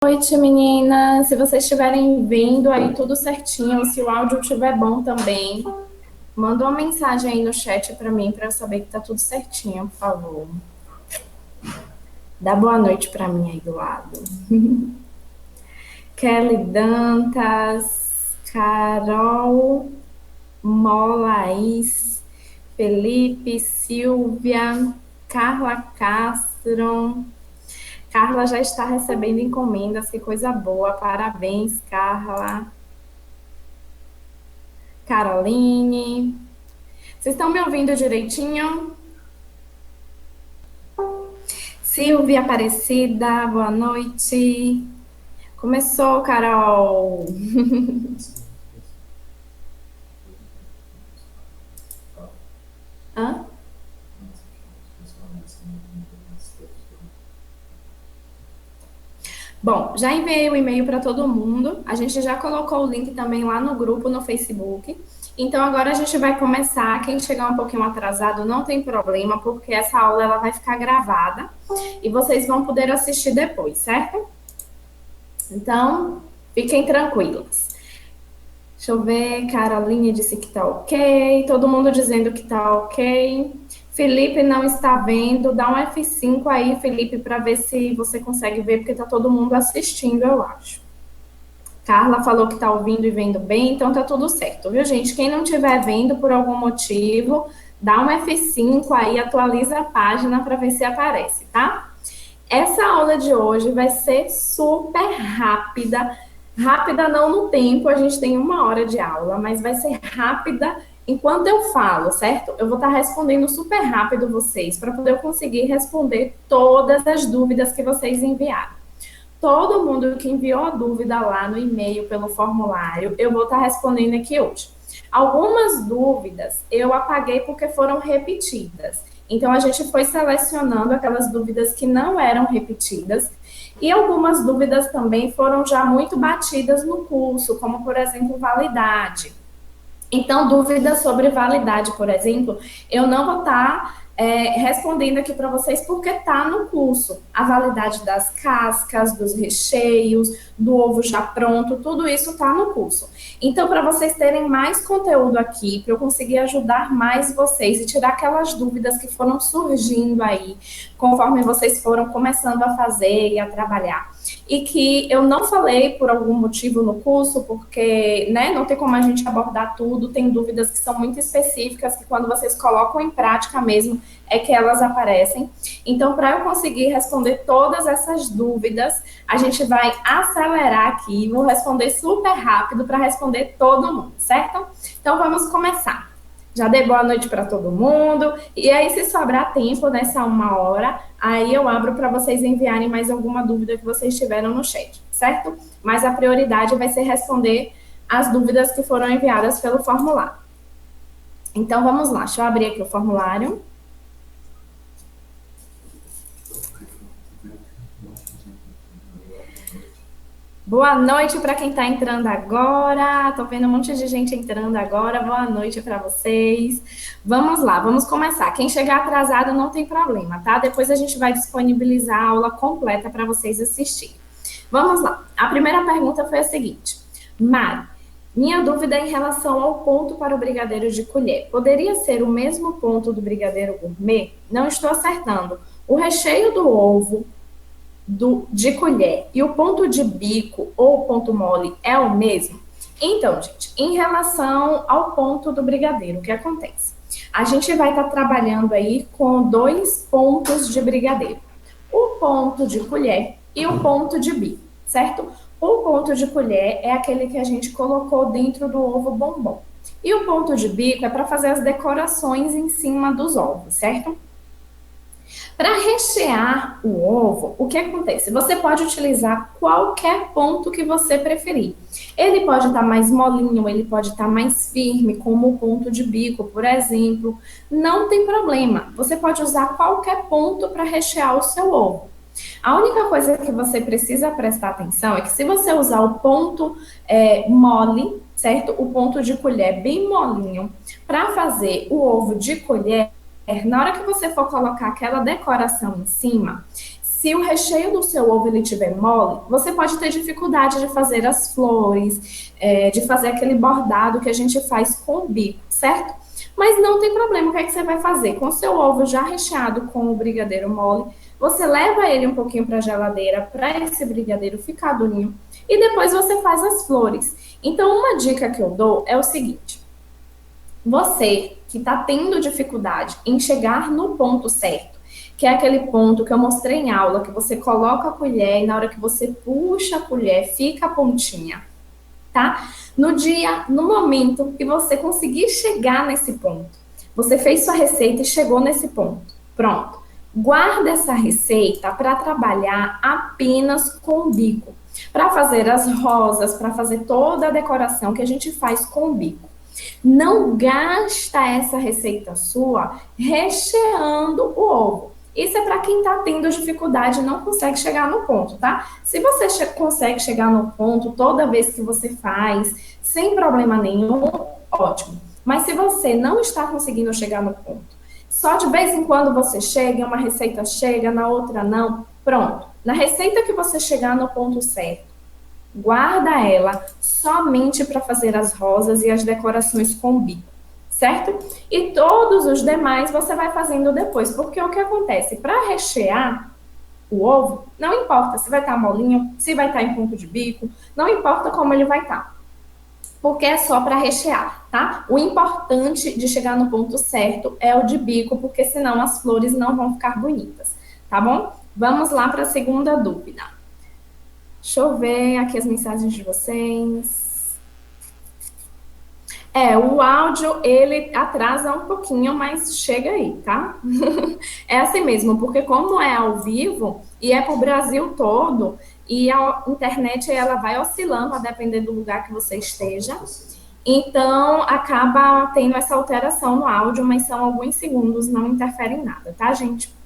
Boa noite, meninas. Se vocês estiverem vendo aí tudo certinho, se o áudio estiver bom também, manda uma mensagem aí no chat para mim, para eu saber que tá tudo certinho, por favor. Dá boa noite para mim aí do lado. Kelly Dantas, Carol, Molaís, Felipe, Silvia, Carla Castro. Carla já está recebendo encomendas, que coisa boa. Parabéns, Carla. Caroline. Vocês estão me ouvindo direitinho? Silvia Aparecida, boa noite. Começou, Carol. Hã? Bom, já enviei o e-mail para todo mundo. A gente já colocou o link também lá no grupo no Facebook. Então agora a gente vai começar. Quem chegar um pouquinho atrasado não tem problema, porque essa aula ela vai ficar gravada e vocês vão poder assistir depois, certo? Então, fiquem tranquilos. Deixa eu ver, Caroline disse que tá ok, todo mundo dizendo que tá ok. Felipe não está vendo, dá um F5 aí, Felipe, para ver se você consegue ver, porque tá todo mundo assistindo, eu acho. Carla falou que tá ouvindo e vendo bem, então tá tudo certo, viu, gente? Quem não estiver vendo por algum motivo, dá um F5 aí, atualiza a página para ver se aparece, tá? Essa aula de hoje vai ser super rápida. Rápida não no tempo, a gente tem 1 hora de aula, mas vai ser rápida enquanto eu falo, certo? Eu vou estar respondendo super rápido vocês, para poder eu conseguir responder todas as dúvidas que vocês enviaram. Todo mundo que enviou a dúvida lá no e-mail, pelo formulário, eu vou estar respondendo aqui hoje. Algumas dúvidas eu apaguei porque foram repetidas. Então, a gente foi selecionando aquelas dúvidas que não eram repetidas. E algumas dúvidas também foram já muito batidas no curso, como, por exemplo, validade. Então, dúvidas sobre validade, por exemplo, eu não vou estar respondendo aqui para vocês porque está no curso. A validade das cascas, dos recheios, do ovo já pronto, tudo isso está no curso. Então, para vocês terem mais conteúdo aqui, para eu conseguir ajudar mais vocês e tirar aquelas dúvidas que foram surgindo aí, conforme vocês foram começando a fazer e a trabalhar. E que eu não falei por algum motivo no curso, porque não tem como a gente abordar tudo, tem dúvidas que são muito específicas, que quando vocês colocam em prática mesmo, é que elas aparecem. Então, para eu conseguir responder todas essas dúvidas, a gente vai acelerar aqui, vou responder super rápido para responder todo mundo, certo? Então, vamos começar. Já dei boa noite para todo mundo. E aí, se sobrar tempo nessa 1 hora, aí eu abro para vocês enviarem mais alguma dúvida que vocês tiveram no chat, certo? Mas a prioridade vai ser responder as dúvidas que foram enviadas pelo formulário. Então, vamos lá. Deixa eu abrir aqui o formulário. Boa noite para quem está entrando agora. Estou vendo um monte de gente entrando agora. Boa noite para vocês. Vamos lá, vamos começar. Quem chegar atrasado não tem problema, tá? Depois a gente vai disponibilizar a aula completa para vocês assistirem. Vamos lá. A primeira pergunta foi a seguinte. Mari, minha dúvida é em relação ao ponto para o brigadeiro de colher. Poderia ser o mesmo ponto do brigadeiro gourmet? Não estou acertando. O recheio do ovo de colher e o ponto de bico ou ponto mole é o mesmo? Então, gente, em relação ao ponto do brigadeiro, o que acontece? A gente vai estar trabalhando aí com 2 pontos de brigadeiro. O ponto de colher e o ponto de bico, certo? O ponto de colher é aquele que a gente colocou dentro do ovo bombom. E o ponto de bico é para fazer as decorações em cima dos ovos, certo? Para rechear o ovo, o que acontece? Você pode utilizar qualquer ponto que você preferir. Ele pode estar mais molinho, ele pode estar mais firme, como o ponto de bico, por exemplo. Não tem problema. Você pode usar qualquer ponto para rechear o seu ovo. A única coisa que você precisa prestar atenção é que se você usar o ponto mole, certo? O ponto de colher bem molinho, para fazer o ovo de colher, na hora que você for colocar aquela decoração em cima, Se o recheio do seu ovo ele tiver mole, você pode ter dificuldade de fazer as flores, de fazer aquele bordado que a gente faz com o bico, certo? Mas não tem problema, o que é que você vai fazer? Com o seu ovo já recheado com o brigadeiro mole, você leva ele um pouquinho para a geladeira para esse brigadeiro ficar durinho e depois você faz as flores. Então, uma dica que eu dou é o seguinte: você que está tendo dificuldade em chegar no ponto certo, que é aquele ponto que eu mostrei em aula, que você coloca a colher e na hora que você puxa a colher, fica a pontinha, tá? No momento que você conseguir chegar nesse ponto, você fez sua receita e chegou nesse ponto, pronto. Guarda essa receita para trabalhar apenas com o bico, para fazer as rosas, para fazer toda a decoração que a gente faz com o bico. Não gasta essa receita sua recheando o ovo. Isso é para quem está tendo dificuldade e não consegue chegar no ponto, tá? Se você consegue chegar no ponto toda vez que você faz, sem problema nenhum, ótimo. Mas se você não está conseguindo chegar no ponto, só de vez em quando você chega, uma receita chega, na outra não, pronto. Na receita que você chegar no ponto certo, guarda ela somente para fazer as rosas e as decorações com bico, certo? E todos os demais você vai fazendo depois, porque o que acontece? Para rechear o ovo, não importa se vai estar molinho, se vai estar em ponto de bico, não importa como ele vai estar, porque é só para rechear, tá? O importante de chegar no ponto certo é o de bico, porque senão as flores não vão ficar bonitas, tá bom? Vamos lá para a segunda dúvida. Deixa eu ver aqui as mensagens de vocês. O áudio, ele atrasa um pouquinho, mas chega aí, tá? É assim mesmo, porque como é ao vivo e é pro Brasil todo, e a internet, ela vai oscilando a depender do lugar que você esteja, então acaba tendo essa alteração no áudio, mas são alguns segundos, não interfere em nada, tá, gente?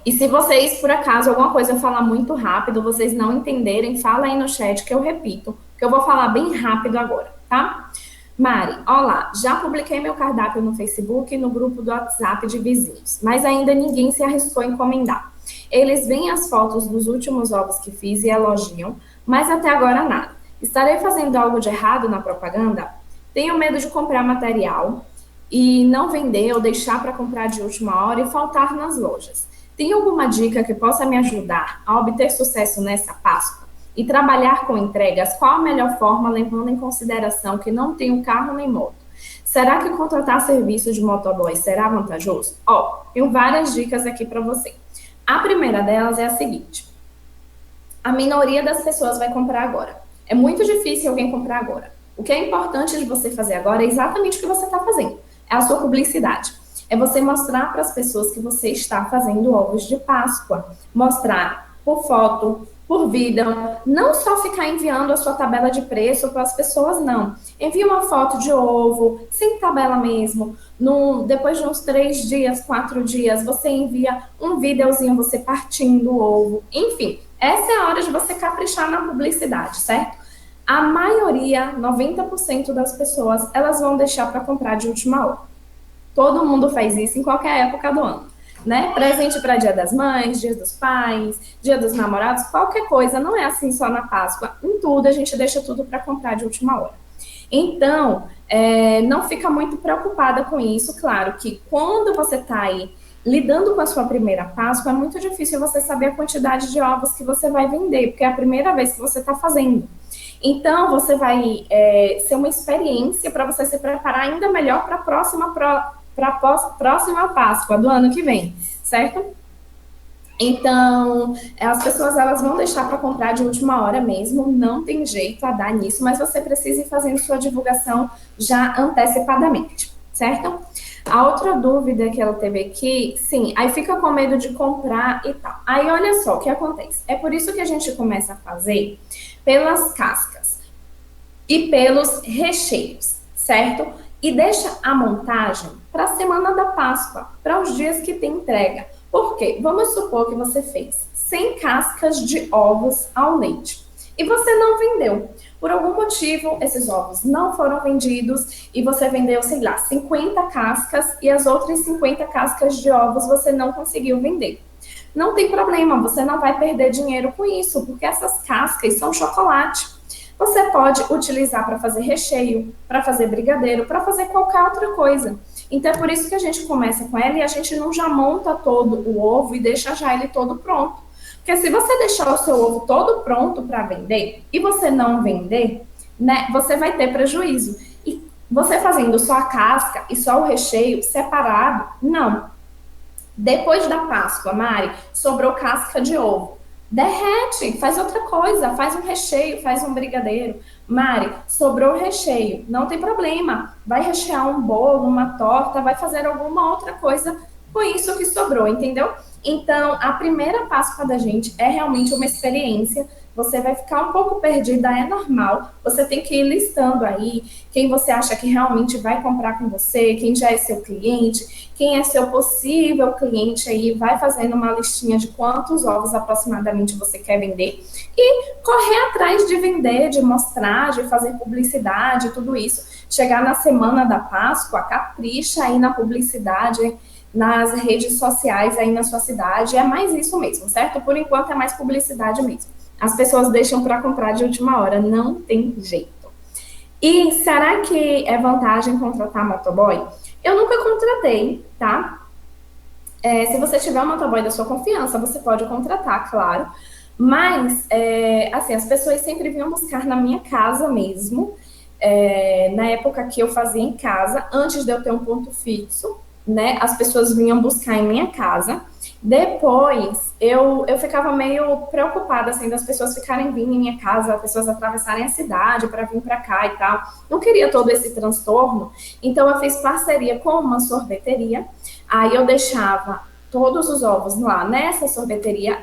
E se vocês, por acaso, alguma coisa eu falar muito rápido, vocês não entenderem, fala aí no chat que eu repito, que eu vou falar bem rápido agora, tá? Mari, olá, já publiquei meu cardápio no Facebook e no grupo do WhatsApp de vizinhos, mas ainda ninguém se arriscou a encomendar. Eles veem as fotos dos últimos ovos que fiz e elogiam, mas até agora nada. Estarei fazendo algo de errado na propaganda? Tenho medo de comprar material e não vender ou deixar para comprar de última hora e faltar nas lojas. Tem alguma dica que possa me ajudar a obter sucesso nessa Páscoa? E trabalhar com entregas, qual a melhor forma, levando em consideração que não tenho carro nem moto? Será que contratar serviço de motoboy será vantajoso? Tenho várias dicas aqui para você. A primeira delas é a seguinte: a minoria das pessoas vai comprar agora. É muito difícil alguém comprar agora. O que é importante de você fazer agora é exatamente o que você está fazendo. É a sua publicidade. É você mostrar para as pessoas que você está fazendo ovos de Páscoa. Mostrar por foto, por vídeo. Não só ficar enviando a sua tabela de preço para as pessoas, não. Envie uma foto de ovo, sem tabela mesmo. Depois de uns 3 dias, 4 dias, você envia um videozinho você partindo o ovo. Enfim, essa é a hora de você caprichar na publicidade, certo? A maioria, 90% das pessoas, elas vão deixar para comprar de última hora. Todo mundo faz isso em qualquer época do ano, né? Presente para Dia das Mães, Dia dos Pais, Dia dos Namorados, qualquer coisa. Não é assim só na Páscoa. Em tudo, a gente deixa tudo para comprar de última hora. Então, não fica muito preocupada com isso. Claro que quando você está aí lidando com a sua primeira Páscoa, é muito difícil você saber a quantidade de ovos que você vai vender, porque é a primeira vez que você está fazendo. Então, você vai ser uma experiência para você se preparar ainda melhor para a próxima Páscoa do ano que vem, certo? Então, as pessoas elas vão deixar para comprar de última hora mesmo, não tem jeito a dar nisso, mas você precisa ir fazendo sua divulgação já antecipadamente, certo? A outra dúvida que ela teve aqui, sim, aí fica com medo de comprar e tal. Aí olha só o que acontece. É por isso que a gente começa a fazer pelas cascas e pelos recheios, certo? E deixa a montagem para a semana da Páscoa, para os dias que tem entrega. Por quê? Vamos supor que você fez 100 cascas de ovos ao leite e você não vendeu. Por algum motivo, esses ovos não foram vendidos e você vendeu, sei lá, 50 cascas e as outras 50 cascas de ovos você não conseguiu vender. não tem problema, você não vai perder dinheiro com isso, porque essas cascas são chocolate. Você pode utilizar para fazer recheio, para fazer brigadeiro, para fazer qualquer outra coisa. Então é por isso que a gente começa com ela e a gente não já monta todo o ovo e deixa já ele todo pronto. Porque se você deixar o seu ovo todo pronto para vender e você não vender, né, você vai ter prejuízo. E você fazendo só a casca e só o recheio separado, não. Depois da Páscoa, Mari, sobrou casca de ovo. Derrete, faz outra coisa, faz um recheio, faz um brigadeiro. Mari, sobrou recheio, não tem problema. Vai rechear um bolo, uma torta, vai fazer alguma outra coisa com isso que sobrou, entendeu? Então, a primeira Páscoa da gente é realmente uma experiência. Você vai ficar um pouco perdida, é normal. Você tem que ir listando aí quem você acha que realmente vai comprar com você, quem já é seu cliente, quem é seu possível cliente aí, vai fazendo uma listinha de quantos ovos aproximadamente você quer vender e correr atrás de vender, de mostrar, de fazer publicidade, tudo isso. Chegar na semana da Páscoa, capricha aí na publicidade, nas redes sociais aí na sua cidade, é mais isso mesmo, certo? Por enquanto é mais publicidade mesmo. As pessoas deixam para comprar de última hora, não tem jeito. E será que é vantagem contratar motoboy? Eu nunca contratei, tá? Se você tiver um motoboy da sua confiança, você pode contratar, claro. Mas, assim, as pessoas sempre vinham buscar na minha casa mesmo, na época que eu fazia em casa, antes de eu ter um ponto fixo, né? As pessoas vinham buscar em minha casa. Depois, eu ficava meio preocupada, assim, das pessoas ficarem vindo em minha casa, as pessoas atravessarem a cidade para vir para cá e tal. Não queria todo esse transtorno. Então, eu fiz parceria com uma sorveteria. Aí, eu deixava todos os ovos lá nessa sorveteria,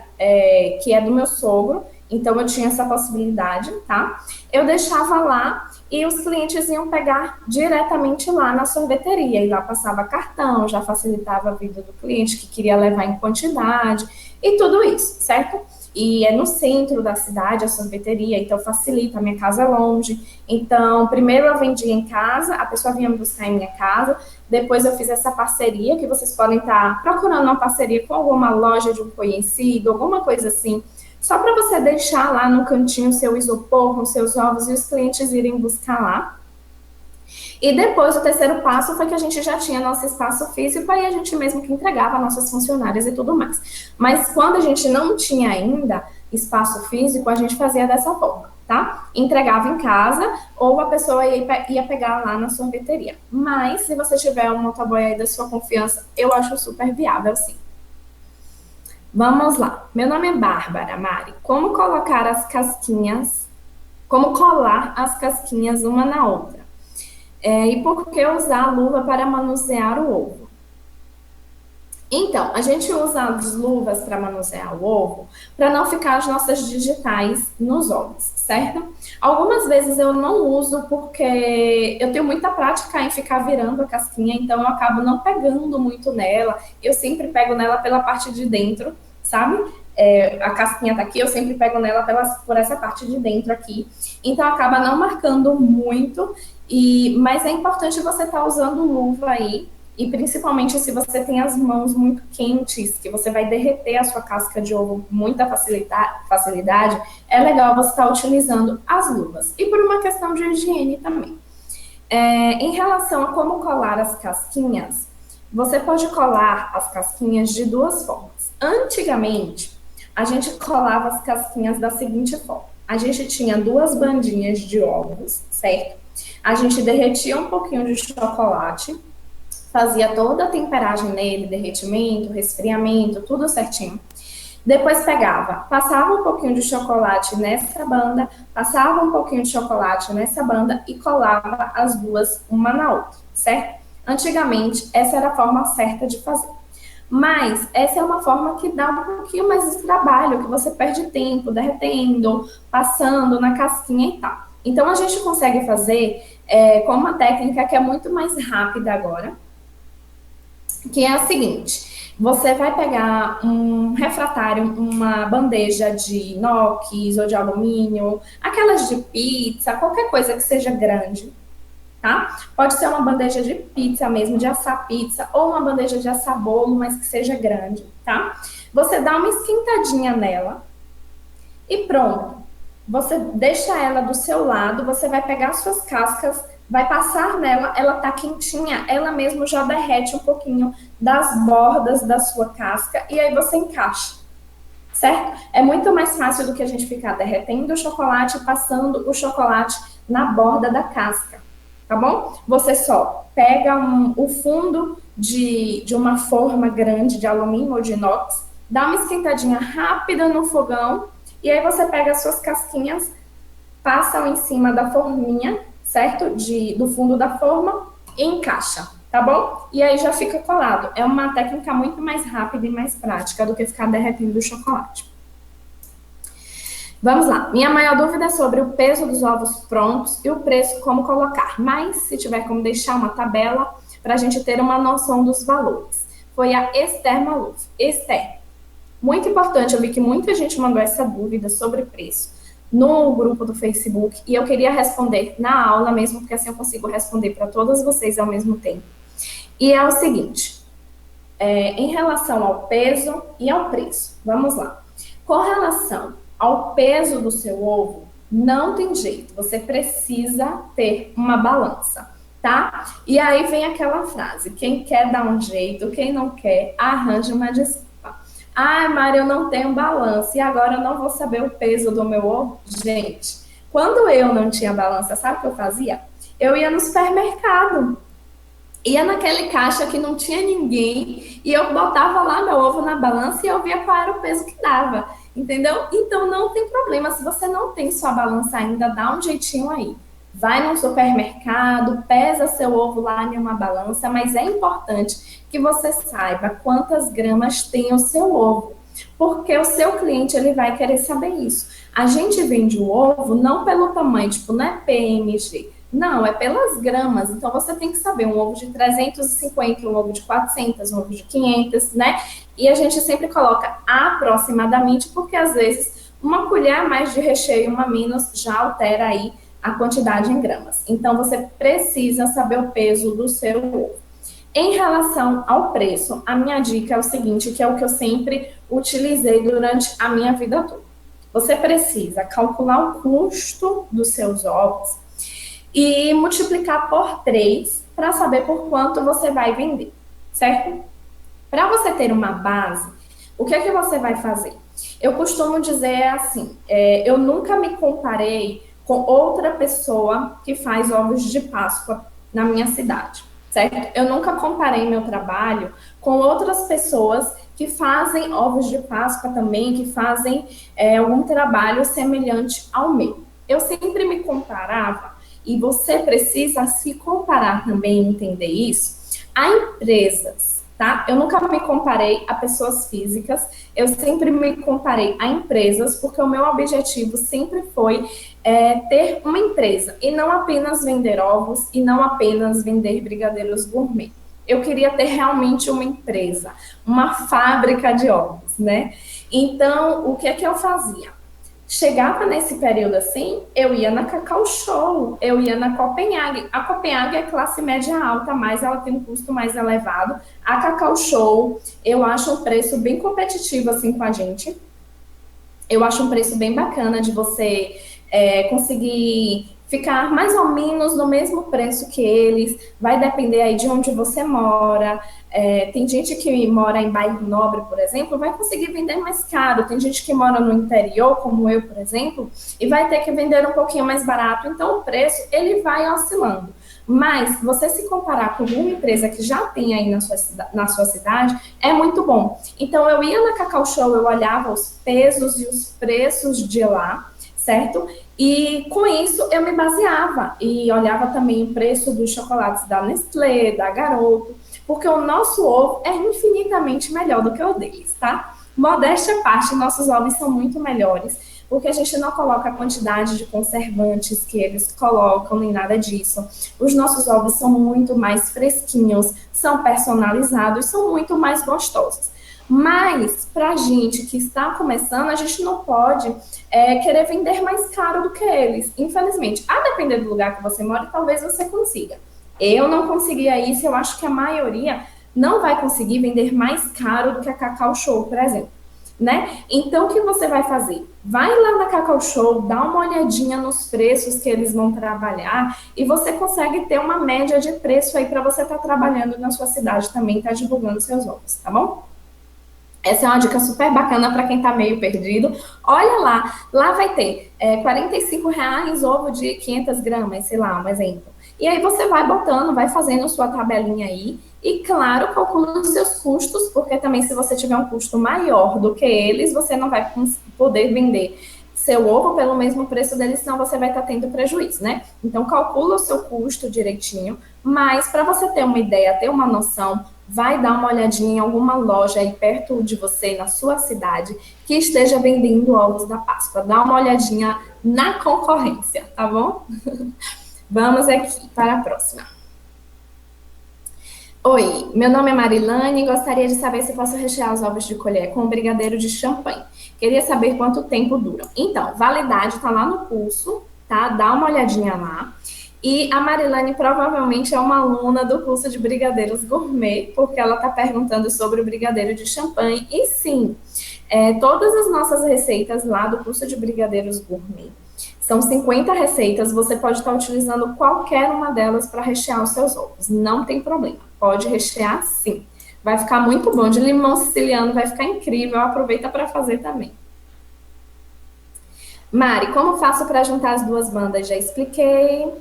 que é do meu sogro. Então, eu tinha essa possibilidade, tá? Eu deixava lá e os clientes iam pegar diretamente lá na sorveteria. E lá passava cartão, já facilitava a vida do cliente que queria levar em quantidade e tudo isso, certo? E é no centro da cidade a sorveteria, então facilita, a minha casa é longe. Então, primeiro eu vendia em casa, a pessoa vinha me buscar em minha casa, depois eu fiz essa parceria, que vocês podem estar procurando uma parceria com alguma loja de um conhecido, alguma coisa assim, só para você deixar lá no cantinho seu isopor com seus ovos e os clientes irem buscar lá. E depois, o terceiro passo foi que a gente já tinha nosso espaço físico, aí a gente mesmo que entregava nossas funcionárias e tudo mais. Mas quando a gente não tinha ainda espaço físico, a gente fazia dessa forma, tá? Entregava em casa ou a pessoa ia pegar lá na sorveteria. Mas se você tiver um motoboy aí da sua confiança, eu acho super viável, sim. Vamos lá. Meu nome é Bárbara, Mari. Como colocar as casquinhas, como colar as casquinhas uma na outra? E por que usar a luva para manusear o ovo? Então, a gente usa as luvas para manusear o ovo para não ficar as nossas digitais nos ovos, certo? Algumas vezes eu não uso porque eu tenho muita prática em ficar virando a casquinha, então eu acabo não pegando muito nela. Eu sempre pego nela pela parte de dentro, sabe? A casquinha tá aqui, eu sempre pego nela por essa parte de dentro aqui. Então acaba não marcando muito, mas é importante você estar usando luva aí. E principalmente se você tem as mãos muito quentes, que você vai derreter a sua casca de ovo com muita facilidade, é legal você estar utilizando as luvas. E por uma questão de higiene também. Em relação a como colar as casquinhas, você pode colar as casquinhas de duas formas. Antigamente, a gente colava as casquinhas da seguinte forma. A gente tinha duas bandinhas de ovos, certo? A gente derretia um pouquinho de chocolate, fazia toda a temperagem nele, derretimento, resfriamento, tudo certinho. Depois pegava, passava um pouquinho de chocolate nessa banda, passava um pouquinho de chocolate nessa banda e colava as duas uma na outra, certo? Antigamente, essa era a forma certa de fazer. Mas essa é uma forma que dá um pouquinho mais de trabalho, que você perde tempo derretendo, passando na casquinha e tal. Então, a gente consegue fazer com uma técnica que é muito mais rápida agora, que é a seguinte: você vai pegar um refratário, uma bandeja de inox ou de alumínio, aquelas de pizza, qualquer coisa que seja grande, tá? Pode ser uma bandeja de pizza mesmo, de assar pizza, ou uma bandeja de assar bolo, mas que seja grande, tá? Você dá uma esquentadinha nela e pronto. Você deixa ela do seu lado, você vai pegar suas cascas, vai passar nela, ela tá quentinha, ela mesmo já derrete um pouquinho das bordas da sua casca e aí você encaixa, certo? É muito mais fácil do que a gente ficar derretendo o chocolate e passando o chocolate na borda da casca, tá bom? Você só pega o fundo de uma forma grande de alumínio ou de inox, dá uma esquentadinha rápida no fogão e aí você pega as suas casquinhas, passa em cima da forminha, certo? Do fundo da forma e encaixa, tá bom? E aí já fica colado. É uma técnica muito mais rápida e mais prática do que ficar derretendo o chocolate. Vamos lá. Minha maior dúvida é sobre o peso dos ovos prontos e o preço, como colocar. Mas, se tiver como deixar uma tabela para a gente ter uma noção dos valores. Foi a Esther Maluf. Esther, muito importante, eu vi que muita gente mandou essa dúvida sobre preço no grupo do Facebook e eu queria responder na aula mesmo, porque assim eu consigo responder para todas vocês ao mesmo tempo. E é o seguinte, em relação ao peso e ao preço, vamos lá. Com relação ao peso do seu ovo, não tem jeito, você precisa ter uma balança, tá? E aí vem aquela frase, quem quer dar um jeito, quem não quer, arranja uma desculpa. Ah, Mari, eu não tenho balança e agora eu não vou saber o peso do meu ovo. Gente, quando eu não tinha balança, sabe o que eu fazia? Eu ia no supermercado, ia naquele caixa que não tinha ninguém e eu botava lá meu ovo na balança e eu via qual era o peso que dava, entendeu? Então não tem problema, se você não tem sua balança ainda, dá um jeitinho aí. Vai no supermercado, pesa seu ovo lá em uma balança, mas é importante que você saiba quantas gramas tem o seu ovo, porque o seu cliente ele vai querer saber isso. A gente vende o ovo não pelo tamanho, tipo, não é PMG, não, é pelas gramas. Então você tem que saber um ovo de 350, um ovo de 400, um ovo de 500, né? E a gente sempre coloca aproximadamente, porque às vezes uma colher a mais de recheio, uma menos, já altera aí a quantidade em gramas. Então, você precisa saber o peso do seu ovo. Em relação ao preço, a minha dica é o seguinte, que é o que eu sempre utilizei durante a minha vida toda. Você precisa calcular o custo dos seus ovos e multiplicar por 3 para saber por quanto você vai vender, certo? Para você ter uma base, o que é que você vai fazer? Eu costumo dizer assim, eu nunca me comparei com outra pessoa que faz ovos de Páscoa na minha cidade, certo? Eu nunca comparei meu trabalho com outras pessoas que fazem ovos de Páscoa também, que fazem algum trabalho semelhante ao meu. Eu sempre me comparava, e você precisa se comparar também, entender isso, a empresas, tá? Eu nunca me comparei a pessoas físicas, eu sempre me comparei a empresas, porque o meu objetivo sempre foi ter uma empresa, e não apenas vender ovos, e não apenas vender brigadeiros gourmet. Eu queria ter realmente uma empresa, uma fábrica de ovos, né? Então, o que é que eu fazia? Chegava nesse período assim, eu ia na Cacau Show, eu ia na Copenhague. A Copenhague é classe média alta, mas ela tem um custo mais elevado. A Cacau Show, eu acho um preço bem competitivo assim com a gente. Eu acho um preço bem bacana de você conseguir ficar mais ou menos no mesmo preço que eles, vai depender aí de onde você mora. Tem gente que mora em bairro nobre, por exemplo, vai conseguir vender mais caro. Tem gente que mora no interior, como eu, por exemplo, e vai ter que vender um pouquinho mais barato. Então, o preço, ele vai oscilando. Mas, você se comparar com uma empresa que já tem aí na sua cidade, é muito bom. Então, eu ia na Cacau Show, eu olhava os pesos e os preços de lá, certo? E com isso eu me baseava e olhava também o preço dos chocolates da Nestlé, da Garoto, porque o nosso ovo é infinitamente melhor do que o deles, tá? Modéstia à parte, nossos ovos são muito melhores, porque a gente não coloca a quantidade de conservantes que eles colocam, nem nada disso. Os nossos ovos são muito mais fresquinhos, são personalizados, são muito mais gostosos. Mas, para a gente que está começando, a gente não pode querer vender mais caro do que eles. Infelizmente, a depender do lugar que você mora, talvez você consiga. Eu não conseguia isso, eu acho que a maioria não vai conseguir vender mais caro do que a Cacau Show, por exemplo. né? Então, o que você vai fazer? Vai lá na Cacau Show, dá uma olhadinha nos preços que eles vão trabalhar e você consegue ter uma média de preço aí para você estar trabalhando na sua cidade também, estar divulgando seus ovos, tá bom? Essa é uma dica super bacana para quem está meio perdido. Olha lá vai ter R$ 45 ovo de 500 gramas, sei lá, um exemplo. E aí você vai botando, vai fazendo sua tabelinha aí. E claro, calcula os seus custos, porque também se você tiver um custo maior do que eles, você não vai poder vender seu ovo pelo mesmo preço deles, senão você vai estar tendo prejuízo, né? Então calcula o seu custo direitinho, mas para você ter uma ideia, ter uma noção, vai dar uma olhadinha em alguma loja aí perto de você, na sua cidade, que esteja vendendo ovos da Páscoa. Dá uma olhadinha na concorrência, tá bom? Vamos aqui para a próxima. Oi, meu nome é Marilane e gostaria de saber se posso rechear os ovos de colher com um brigadeiro de champanhe. Queria saber quanto tempo duram. Então, validade está lá no curso, tá? Dá uma olhadinha lá. E a Marilane provavelmente é uma aluna do curso de Brigadeiros Gourmet, porque ela está perguntando sobre o brigadeiro de champanhe. E sim, todas as nossas receitas lá do curso de Brigadeiros Gourmet são 50 receitas, você pode estar utilizando qualquer uma delas para rechear os seus ovos. Não tem problema, pode rechear sim. Vai ficar muito bom. De limão siciliano vai ficar incrível, aproveita para fazer também. Mari, como faço para juntar as duas bandas? Já expliquei.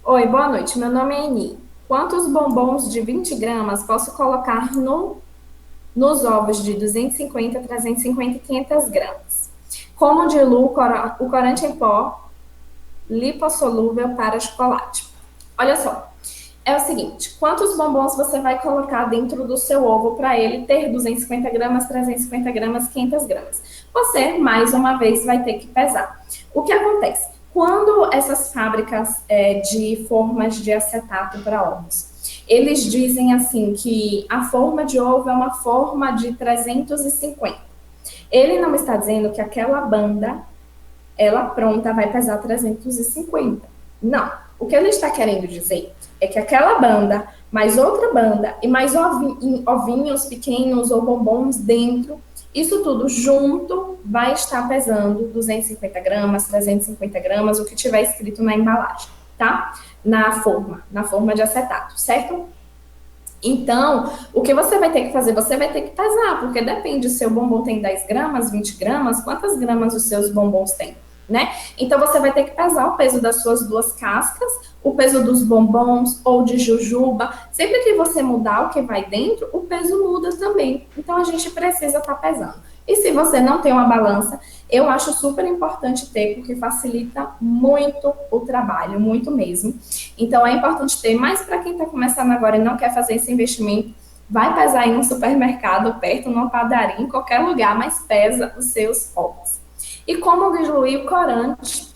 Oi, boa noite, meu nome é Eni. Quantos bombons de 20 gramas posso colocar nos ovos de 250, 350 e 500 gramas? Como diluo o corante em pó lipossolúvel para chocolate? Olha só, é o seguinte, quantos bombons você vai colocar dentro do seu ovo para ele ter 250 gramas, 350 gramas, 500 gramas? Você, mais uma vez, vai ter que pesar. O que acontece? Quando essas fábricas de formas de acetato para ovos, eles dizem assim que a forma de ovo é uma forma de 350. Ele não está dizendo que aquela banda, ela pronta, vai pesar 350. Não. O que ele está querendo dizer é que aquela banda, mais outra banda e mais ovinhos pequenos ou bombons dentro, isso tudo junto vai estar pesando 250 gramas, 350 gramas, o que tiver escrito na embalagem, tá? Na forma de acetato, certo? Então, o que você vai ter que fazer? Você vai ter que pesar, porque depende se o seu bombom tem 10 gramas, 20 gramas, quantas gramas os seus bombons têm, né? Então, você vai ter que pesar o peso das suas duas cascas, o peso dos bombons ou de jujuba. Sempre que você mudar o que vai dentro, o peso muda também. Então, a gente precisa estar pesando. E se você não tem uma balança, eu acho super importante ter, porque facilita muito o trabalho, muito mesmo. Então, é importante ter, mas para quem está começando agora e não quer fazer esse investimento, vai pesar em um supermercado, perto, numa padaria, em qualquer lugar, mas pesa os seus ovos. E como diluir o corante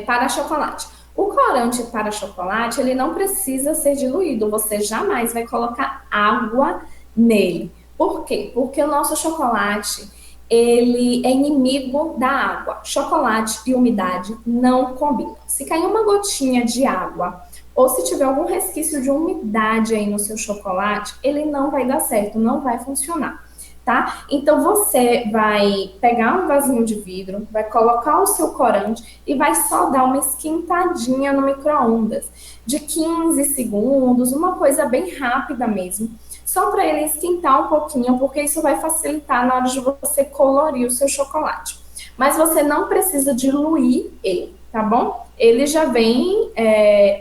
para chocolate? O corante para chocolate, ele não precisa ser diluído, você jamais vai colocar água nele. Por quê? Porque o nosso chocolate, ele é inimigo da água. Chocolate e umidade não combinam. Se cair uma gotinha de água ou se tiver algum resquício de umidade aí no seu chocolate, ele não vai dar certo, não vai funcionar, tá? Então você vai pegar um vasinho de vidro, vai colocar o seu corante e vai só dar uma esquentadinha no micro-ondas de 15 segundos, uma coisa bem rápida mesmo, só para ele esquentar um pouquinho, porque isso vai facilitar na hora de você colorir o seu chocolate. Mas você não precisa diluir ele, tá bom? Ele já vem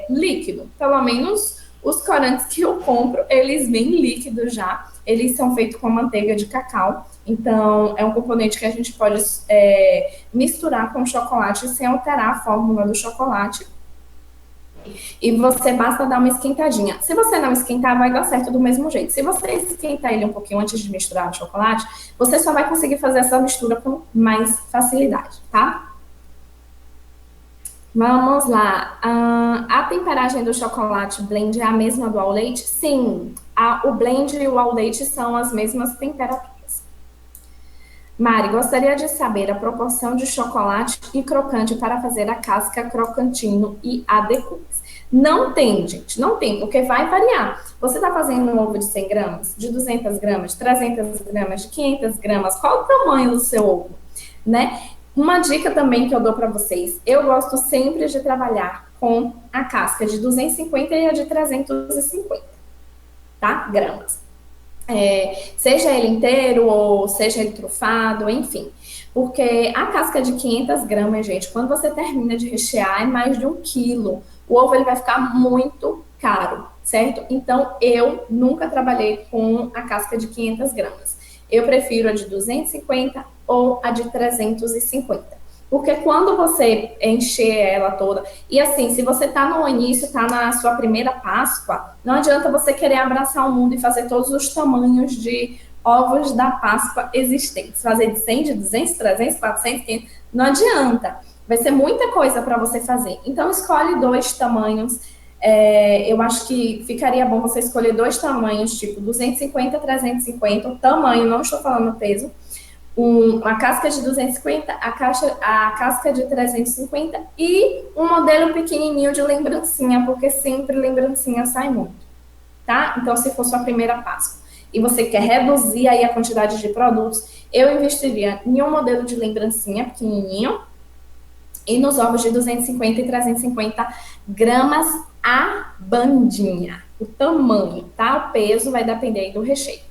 líquido, pelo menos os corantes que eu compro, eles vêm líquidos já. Eles são feitos com manteiga de cacau, então é um componente que a gente pode misturar com o chocolate sem alterar a fórmula do chocolate. E você basta dar uma esquentadinha. Se você não esquentar, vai dar certo do mesmo jeito. Se você esquentar ele um pouquinho antes de misturar o chocolate, você só vai conseguir fazer essa mistura com mais facilidade, tá? Vamos lá. A temperagem do chocolate blend é a mesma do ao leite? Sim. O blend e o ao leite são as mesmas temperaturas. Mari, gostaria de saber a proporção de chocolate e crocante para fazer a casca crocantino e a decubes. Não tem, gente, não tem, porque vai variar. Você está fazendo um ovo de 100 gramas, de 200 gramas, de 300 gramas, de 500 gramas, qual o tamanho do seu ovo, né? Uma dica também que eu dou para vocês, eu gosto sempre de trabalhar com a casca de 250 e a de 350, tá? Gramas. Seja ele inteiro ou seja ele trufado, enfim. Porque a casca de 500 gramas, gente, quando você termina de rechear, é mais de 1 quilo. O ovo ele vai ficar muito caro, certo? Então, eu nunca trabalhei com a casca de 500 gramas. Eu prefiro a de 250 ou a de 350. Porque quando você encher ela toda, e assim, se você tá no início, tá na sua primeira Páscoa, não adianta você querer abraçar o mundo e fazer todos os tamanhos de ovos da Páscoa existentes. Fazer de 100, de 200, 300, 400, 500, não adianta. Vai ser muita coisa para você fazer. Então, escolhe 2 tamanhos. Eu acho que ficaria bom você escolher 2 tamanhos, tipo 250, 350, o tamanho, não estou falando peso. Uma casca de 250, a casca de 350 e um modelo pequenininho de lembrancinha, porque sempre lembrancinha sai muito, tá? Então, se for sua primeira Páscoa e você quer reduzir aí a quantidade de produtos, eu investiria em um modelo de lembrancinha pequenininho e nos ovos de 250 e 350 gramas a bandinha. O tamanho, tá? O peso vai depender aí do recheio.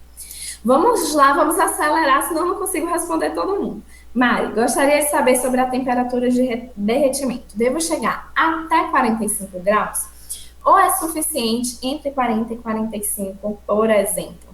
Vamos lá, vamos acelerar, senão eu não consigo responder todo mundo. Mari, gostaria de saber sobre a temperatura de derretimento. Devo chegar até 45 graus? Ou é suficiente entre 40 e 45, por exemplo?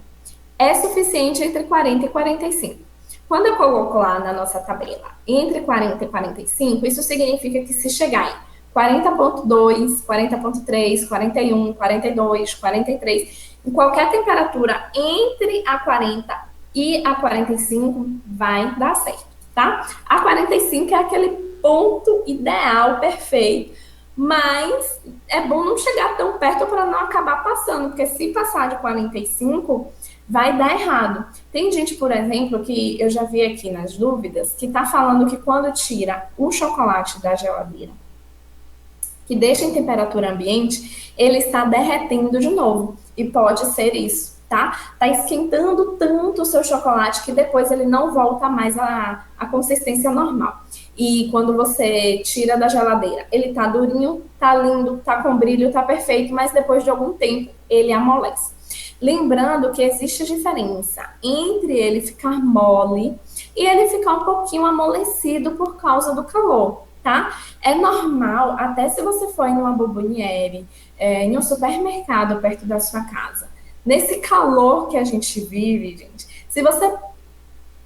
É suficiente entre 40 e 45. Quando eu coloco lá na nossa tabela entre 40 e 45, isso significa que se chegar em 40,2, 40,3, 41, 42, 43, em qualquer temperatura entre a 40 e a 45 vai dar certo, tá? A 45 é aquele ponto ideal, perfeito, mas é bom não chegar tão perto para não acabar passando, porque se passar de 45, vai dar errado. Tem gente, por exemplo, que eu já vi aqui nas dúvidas, que tá falando que quando tira o chocolate da geladeira, que deixa em temperatura ambiente, ele está derretendo de novo. E pode ser isso, tá? Tá esquentando tanto o seu chocolate que depois ele não volta mais à consistência normal. E quando você tira da geladeira, ele tá durinho, tá lindo, tá com brilho, tá perfeito, mas depois de algum tempo ele amolece. Lembrando que existe diferença entre ele ficar mole e ele ficar um pouquinho amolecido por causa do calor, tá? É normal, até se você for em uma bomboniere, em um supermercado perto da sua casa, nesse calor que a gente vive, gente, se você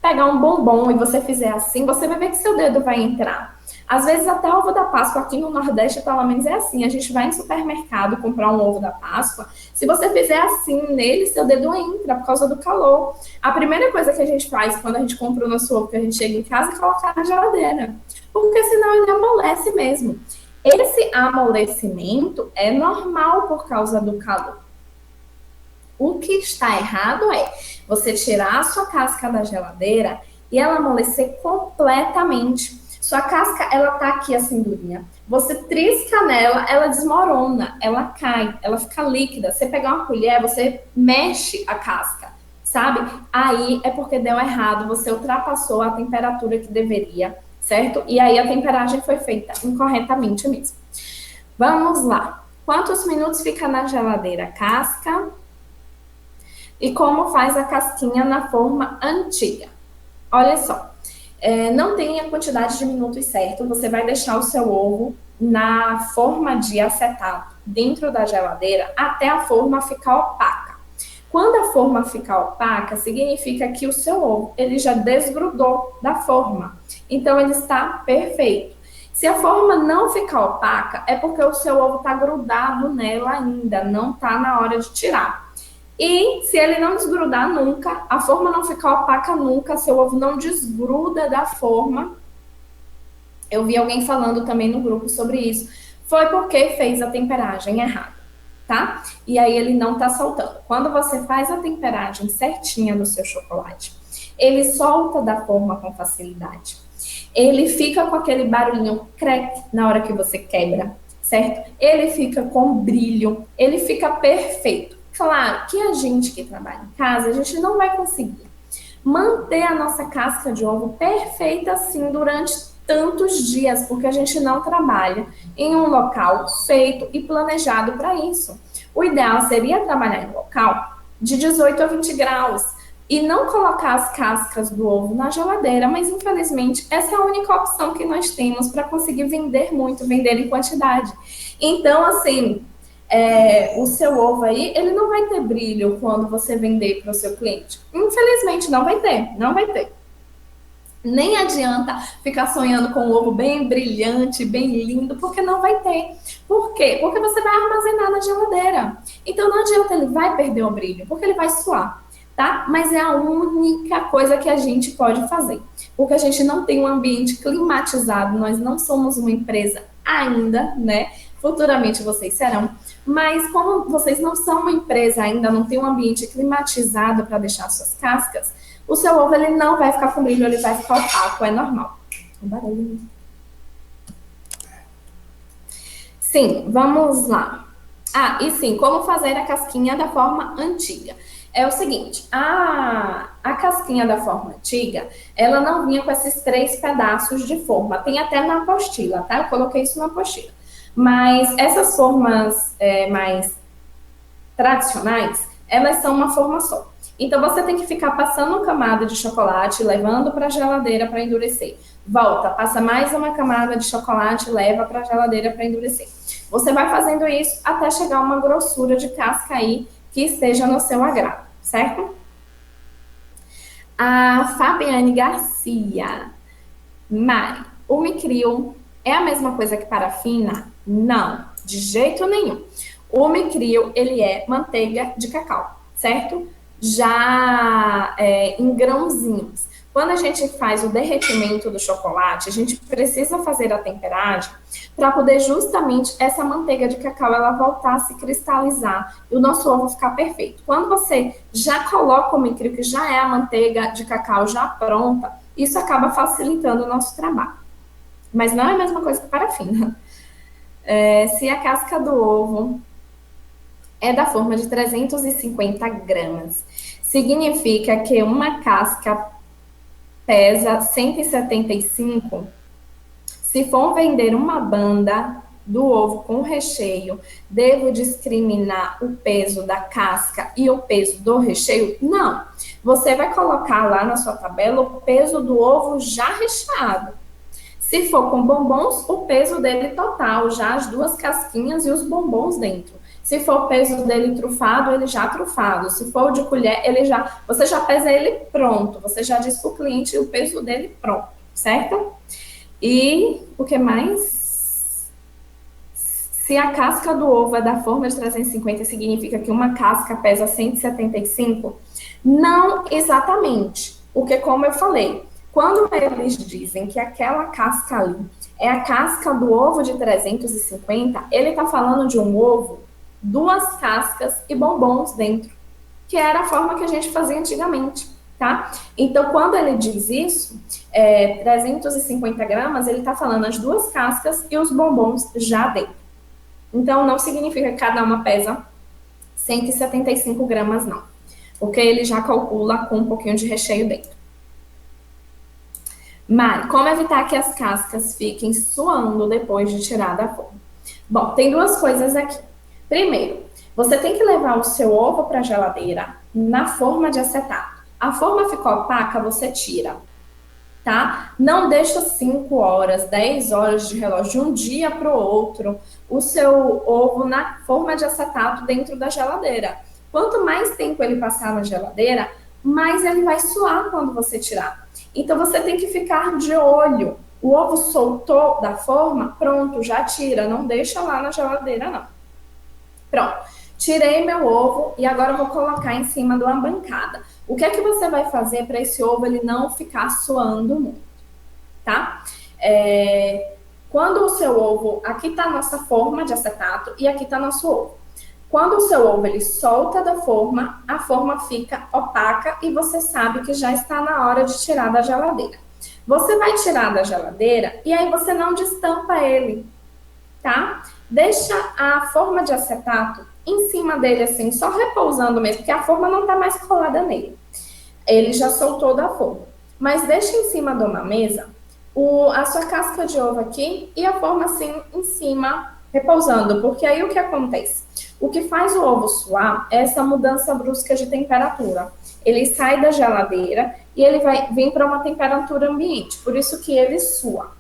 pegar um bombom e você fizer assim, você vai ver que seu dedo vai entrar. Às vezes até o ovo da Páscoa aqui no Nordeste, pelo menos é assim, a gente vai no supermercado comprar um ovo da Páscoa, se você fizer assim nele, seu dedo entra por causa do calor. A primeira coisa que a gente faz quando a gente compra o nosso ovo, que a gente chega em casa, é colocar na geladeira, porque senão ele amolece mesmo. Esse amolecimento é normal por causa do calor. O que está errado é você tirar a sua casca da geladeira e ela amolecer completamente. Sua casca, ela tá aqui assim durinha. Você trisca nela, ela desmorona, ela cai, ela fica líquida. Você pegar uma colher, você mexe a casca, sabe? Aí é porque deu errado, você ultrapassou a temperatura que deveria, certo? E aí a temperagem foi feita incorretamente mesmo. Vamos lá. Quantos minutos fica na geladeira a casca? E como faz a casquinha na forma antiga? Olha só. Não tem a quantidade de minutos certo, você vai deixar o seu ovo na forma de acetato dentro da geladeira até a forma ficar opaca. Quando a forma ficar opaca, significa que o seu ovo ele já desgrudou da forma, então ele está perfeito. Se a forma não ficar opaca, é porque o seu ovo está grudado nela ainda, não está na hora de tirar. E se ele não desgrudar nunca, a forma não ficar opaca nunca, seu ovo não desgruda da forma. Eu vi alguém falando também no grupo sobre isso. Foi porque fez a temperagem errada, tá? E aí ele não tá soltando. Quando você faz a temperagem certinha do seu chocolate, ele solta da forma com facilidade. Ele fica com aquele barulhinho crack na hora que você quebra, certo? Ele fica com brilho, ele fica perfeito. Claro que a gente que trabalha em casa, a gente não vai conseguir manter a nossa casca de ovo perfeita assim durante tantos dias, porque a gente não trabalha em um local feito e planejado para isso. O ideal seria trabalhar em um local de 18 a 20 graus e não colocar as cascas do ovo na geladeira, mas infelizmente essa é a única opção que nós temos para conseguir vender muito, vender em quantidade. Então, assim, o seu ovo aí, ele não vai ter brilho quando você vender para o seu cliente. Infelizmente, não vai ter, não vai ter. Nem adianta ficar sonhando com um ovo bem brilhante, bem lindo, porque não vai ter. Por quê? Porque você vai armazenar na geladeira. Então não adianta, ele vai perder o brilho, porque ele vai suar, tá? Mas é a única coisa que a gente pode fazer. Porque a gente não tem um ambiente climatizado, nós não somos uma empresa ainda, né? Futuramente vocês serão. Mas como vocês não são uma empresa ainda, não tem um ambiente climatizado para deixar suas cascas, o seu ovo ele não vai ficar com brilho, ele vai ficar opaco, é normal. Sim, vamos lá. Ah, e sim, como fazer a casquinha da forma antiga? É o seguinte, a casquinha da forma antiga, ela não vinha com esses 3 pedaços de forma. Tem até na apostila, tá? Eu coloquei isso na apostila. Mas essas formas mais tradicionais, elas são uma forma só. Então, você tem que ficar passando camada de chocolate, levando para a geladeira para endurecer. Volta, passa mais uma camada de chocolate, leva para a geladeira para endurecer. Você vai fazendo isso até chegar a uma grossura de casca aí que esteja no seu agrado, certo? A Fabiane Garcia. Mari, o micril é a mesma coisa que parafina? Não, de jeito nenhum. O micril, ele é manteiga de cacau, certo? Já em grãozinhos. Quando a gente faz o derretimento do chocolate, a gente precisa fazer a temperagem para poder justamente essa manteiga de cacau ela voltar a se cristalizar e o nosso ovo ficar perfeito. Quando você já coloca o micril, que já é a manteiga de cacau já pronta, isso acaba facilitando o nosso trabalho. Mas não é a mesma coisa que parafina. Se a casca do ovo é da forma de 350 gramas, significa que uma casca pesa 175. Se for vender uma banda do ovo com recheio, devo discriminar o peso da casca e o peso do recheio? Não. Você vai colocar lá na sua tabela o peso do ovo já recheado. Se for com bombons, o peso dele total, já as 2 casquinhas e os bombons dentro. Se for o peso dele trufado, ele já trufado. Se for de colher, você já pesa ele pronto. Você já diz para o cliente o peso dele pronto, certo? E o que mais? Se a casca do ovo é da forma de 350, significa que uma casca pesa 175? Não exatamente. Porque, como eu falei, quando eles dizem que aquela casca ali é a casca do ovo de 350, ele está falando de um ovo, 2 cascas e bombons dentro, que era a forma que a gente fazia antigamente, tá? Então, quando ele diz isso, 350 gramas, ele está falando as 2 cascas e os bombons já dentro. Então, não significa que cada uma pesa 175 gramas, não. Porque ele já calcula com um pouquinho de recheio dentro. Mari, como evitar que as cascas fiquem suando depois de tirar da forma? Bom, tem 2 coisas aqui. Primeiro, você tem que levar o seu ovo para a geladeira na forma de acetato. A forma ficou opaca, você tira, tá? Não deixa 5 horas, 10 horas de relógio de um dia para o outro o seu ovo na forma de acetato dentro da geladeira. Quanto mais tempo ele passar na geladeira, mais ele vai suar quando você tirar. Então, você tem que ficar de olho. O ovo soltou da forma, pronto, já tira. Não deixa lá na geladeira, não. Pronto. Tirei meu ovo e agora eu vou colocar em cima de uma bancada. O que é que você vai fazer para esse ovo ele não ficar suando muito, tá? Quando o seu ovo... Aqui está a nossa forma de acetato e aqui está nosso ovo. Quando o seu ovo ele solta da forma, a forma fica opaca e você sabe que já está na hora de tirar da geladeira. Você vai tirar da geladeira e aí você não destampa ele. tá? Deixa a forma de acetato em cima dele, assim, só repousando mesmo, porque a forma não tá mais colada nele. Ele já soltou da forma. Mas deixa em cima de uma mesa a sua casca de ovo aqui e a forma assim em cima, repousando, porque aí o que acontece? O que faz o ovo suar é essa mudança brusca de temperatura. Ele sai da geladeira e ele vai vir para uma temperatura ambiente, por isso que ele sua,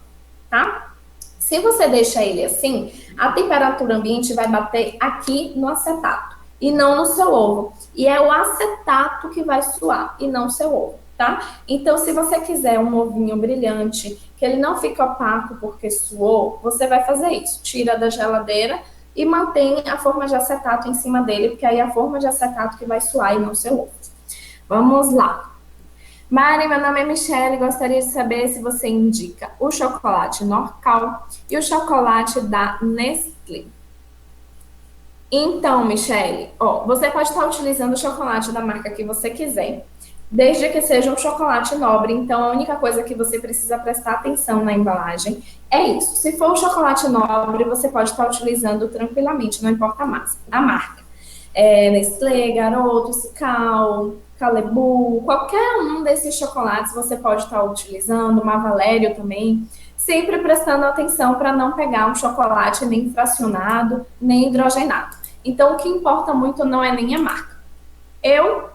tá? Se você deixa ele assim, a temperatura ambiente vai bater aqui no acetato e não no seu ovo. E é o acetato que vai suar e não o seu ovo, tá? Então, se você quiser um ovinho brilhante, que ele não fica opaco porque suou, você vai fazer isso. Tira da geladeira e mantém a forma de acetato em cima dele, porque aí é a forma de acetato que vai suar e não o seu ovo. Vamos lá. Mari, meu nome é Michelle, gostaria de saber se você indica o chocolate Norcal e o chocolate da Nestlé. Então, Michelle, você pode estar utilizando o chocolate da marca que você quiser, desde que seja um chocolate nobre. Então, a única coisa que você precisa prestar atenção na embalagem é isso. Se for um chocolate nobre, você pode estar utilizando tranquilamente, não importa mais a marca. Nestlé, Garoto, Cical, Calebu, qualquer um desses chocolates você pode estar utilizando, Mavalério também, sempre prestando atenção para não pegar um chocolate nem fracionado, nem hidrogenado. Então, o que importa muito não é nem a marca. Eu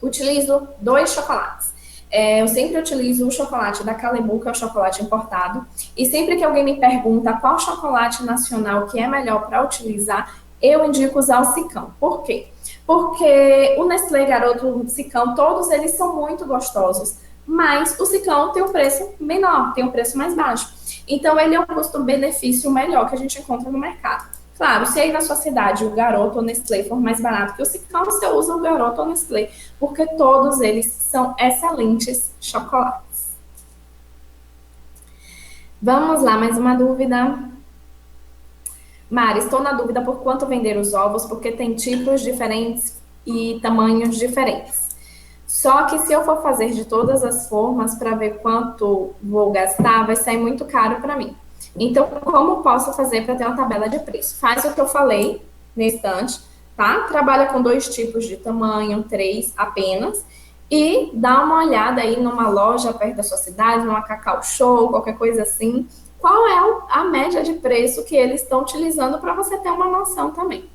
utilizo 2 chocolates. Eu sempre utilizo o chocolate da Calebu, que é o chocolate importado, e sempre que alguém me pergunta qual chocolate nacional que é melhor para utilizar, eu indico usar o Cicão. Por quê? Porque o Nestlé, Garoto, o Cicão, todos eles são muito gostosos, mas o Cicão tem um preço menor, tem um preço mais baixo. Então, ele é um custo-benefício melhor que a gente encontra no mercado. Claro, se aí na sua cidade o Garoto ou Nestlé for mais barato que o Cicão, você usa o Garoto ou Nestlé, porque todos eles são excelentes chocolates. Vamos lá, mais uma dúvida. Mari, estou na dúvida por quanto vender os ovos, porque tem tipos diferentes e tamanhos diferentes. Só que se eu for fazer de todas as formas para ver quanto vou gastar, vai sair muito caro para mim. Então, como posso fazer para ter uma tabela de preço? Faz o que eu falei no instante, tá? Trabalha com 2 tipos de tamanho, 3 apenas, e dá uma olhada aí numa loja perto da sua cidade, numa Cacau Show, qualquer coisa assim. Qual é a média de preço que eles estão utilizando para você ter uma noção também.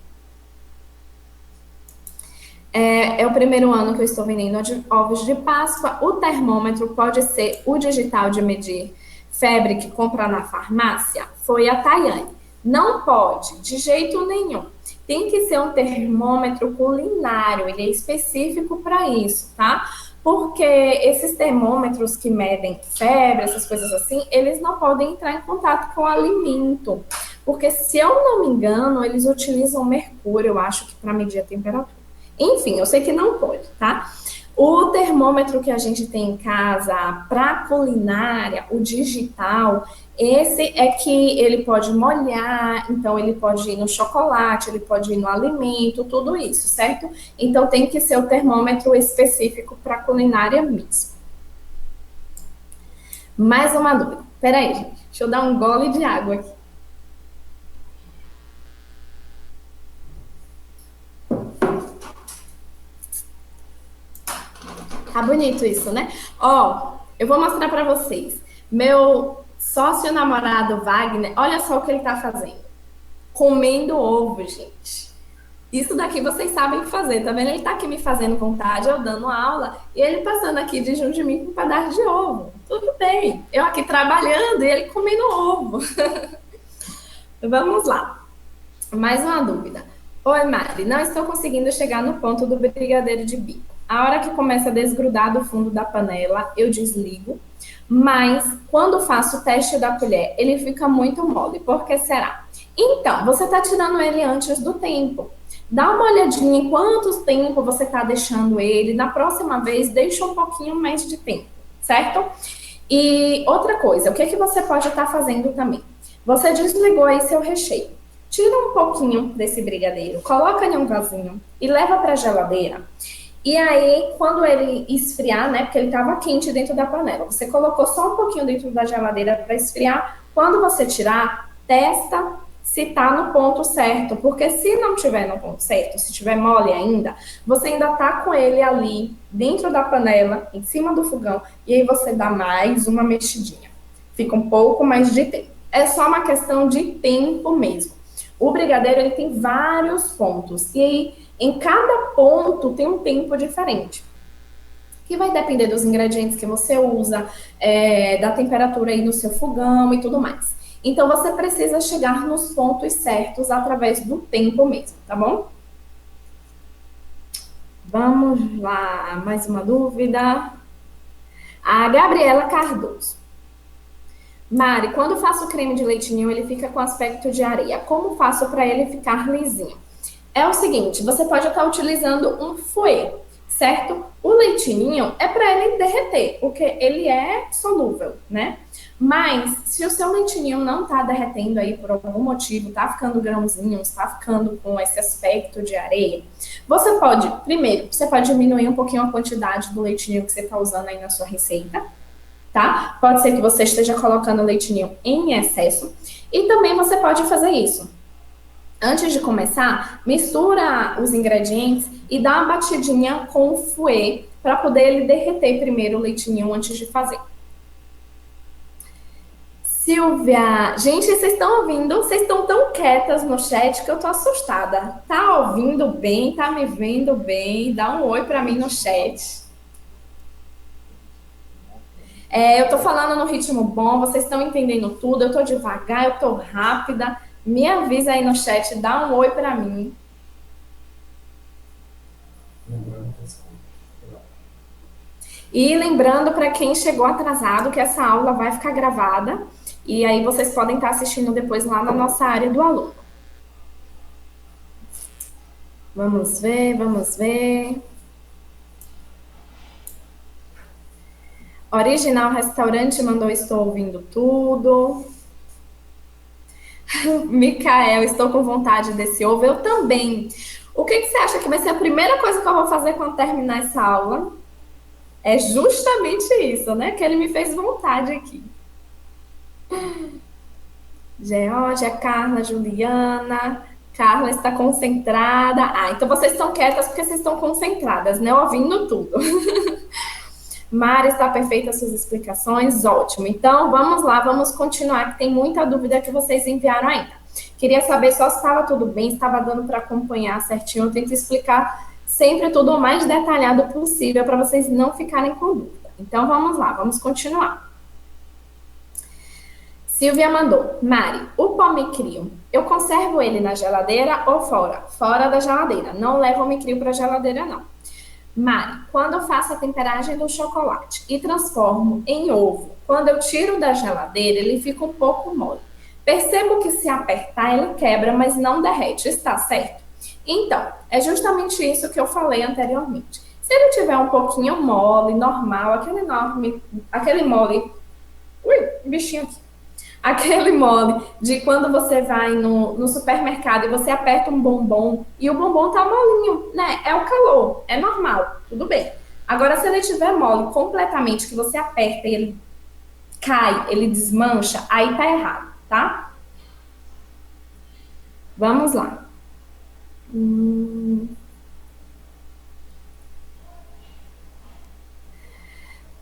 É o primeiro ano que eu estou vendendo ovos de Páscoa. O termômetro pode ser o digital de medir febre que compra na farmácia? Foi a Tayane. Não pode, de jeito nenhum. Tem que ser um termômetro culinário, ele é específico para isso, tá? Porque esses termômetros que medem febre, essas coisas assim, eles não podem entrar em contato com o alimento. Porque, se eu não me engano, eles utilizam mercúrio, eu acho que para medir a temperatura. Enfim, eu sei que não pode, tá? O termômetro que a gente tem em casa para culinária, o digital, esse é que ele pode molhar, então ele pode ir no chocolate, ele pode ir no alimento, tudo isso, certo? Então tem que ser o termômetro específico para culinária mesmo. Mais uma dúvida. Peraí, gente. Deixa eu dar um gole de água aqui. Tá bonito isso, né? Eu vou mostrar para vocês. Meu sócio namorado Wagner, olha só o que ele tá fazendo. Comendo ovo, gente. Isso daqui vocês sabem fazer, tá vendo? Ele tá aqui me fazendo vontade, eu dando aula, e ele passando aqui de junto de mim com um pedaço de ovo. Tudo bem. Eu aqui trabalhando e ele comendo ovo. Vamos lá. Mais uma dúvida. Oi, Mari, não estou conseguindo chegar no ponto do brigadeiro de bico. A hora que começa a desgrudar do fundo da panela, eu desligo. Mas, quando faço o teste da colher, ele fica muito mole. Por que será? Então, você está tirando ele antes do tempo. Dá uma olhadinha em quanto tempo você está deixando ele. Na próxima vez, deixa um pouquinho mais de tempo, certo? E outra coisa, o que você pode estar fazendo também? Você desligou aí seu recheio. Tira um pouquinho desse brigadeiro, coloca em um vasinho e leva para a geladeira. E aí, quando ele esfriar, né, porque ele estava quente dentro da panela, você colocou só um pouquinho dentro da geladeira para esfriar. Quando você tirar, testa se tá no ponto certo, porque se não tiver no ponto certo, se tiver mole ainda, você ainda tá com ele ali dentro da panela, em cima do fogão, e aí você dá mais uma mexidinha. Fica um pouco mais de tempo. É só uma questão de tempo mesmo. O brigadeiro ele tem vários pontos, e aí em cada ponto tem um tempo diferente, que vai depender dos ingredientes que você usa, da temperatura aí no seu fogão e tudo mais. Então você precisa chegar nos pontos certos através do tempo mesmo, tá bom? Vamos lá, mais uma dúvida. A Gabriela Cardoso. Mari, quando faço creme de leite ninho, ele fica com aspecto de areia. Como faço para ele ficar lisinho? É o seguinte, você pode estar utilizando um fouet, certo? O leitinho é para ele derreter, porque ele é solúvel, né? Mas se o seu leitinho não está derretendo aí por algum motivo, tá ficando grãozinhos, tá ficando com esse aspecto de areia, você pode, primeiro, você pode diminuir um pouquinho a quantidade do leitinho que você está usando aí na sua receita, tá? Pode ser que você esteja colocando leitinho em excesso. E também você pode fazer isso. Antes de começar, mistura os ingredientes e dá uma batidinha com o fouet para poder ele derreter primeiro o leitinho antes de fazer. Silvia, gente, vocês estão ouvindo? Vocês estão tão quietas no chat que eu tô assustada. Tá ouvindo bem? Tá me vendo bem? Dá um oi para mim no chat. Eu tô falando no ritmo bom, vocês estão entendendo tudo, eu tô devagar, eu tô rápida. Me avisa aí no chat, dá um oi para mim. E lembrando para quem chegou atrasado que essa aula vai ficar gravada e aí vocês podem estar assistindo depois lá na nossa área do aluno. Vamos ver, vamos ver. Original Restaurante mandou estou ouvindo tudo. Micael, estou com vontade desse ovo. Eu também. O que você acha que vai ser a primeira coisa que eu vou fazer quando terminar essa aula? É justamente isso, né? Que ele me fez vontade aqui. Georgia, Carla, Juliana. Carla está concentrada. Ah, então vocês estão quietas porque vocês estão concentradas, né? Ouvindo tudo. Mari, está perfeita as suas explicações, ótimo. Então, vamos lá, vamos continuar, que tem muita dúvida que vocês enviaram ainda. Queria saber só se estava tudo bem, se estava dando para acompanhar certinho. Eu tento explicar sempre tudo o mais detalhado possível para vocês não ficarem com dúvida. Então, vamos lá, vamos continuar. Silvia mandou, Mari, o pó micrio, eu conservo ele na geladeira ou fora? Fora da geladeira, não levo o micrio para a geladeira, não. Mari, quando eu faço a temperagem do chocolate e transformo em ovo, quando eu tiro da geladeira, ele fica um pouco mole. Percebo que se apertar, ele quebra, mas não derrete, está certo? Então, é justamente isso que eu falei anteriormente. Se ele tiver um pouquinho mole, normal, aquele mole... Ui, bichinho aqui. Aquele mole de quando você vai no supermercado e você aperta um bombom e o bombom tá molinho, né? É o calor, é normal, tudo bem. Agora, se ele tiver mole completamente, que você aperta e ele cai, ele desmancha, aí tá errado, tá? Vamos lá.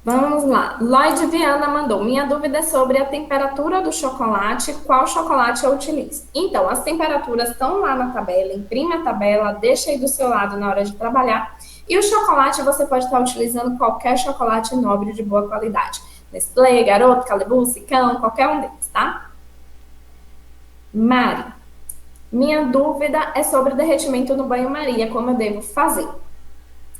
Vamos lá. Lloyd Viana mandou. Minha dúvida é sobre a temperatura do chocolate. Qual chocolate eu utilizo? Então, as temperaturas estão lá na tabela. Imprime a tabela, deixa aí do seu lado na hora de trabalhar. E o chocolate, você pode estar utilizando qualquer chocolate nobre de boa qualidade. Nestlé, Garoto, Calibur, Sicão, qualquer um deles, tá? Mari. Minha dúvida é sobre o derretimento no banho-maria. Como eu devo fazer?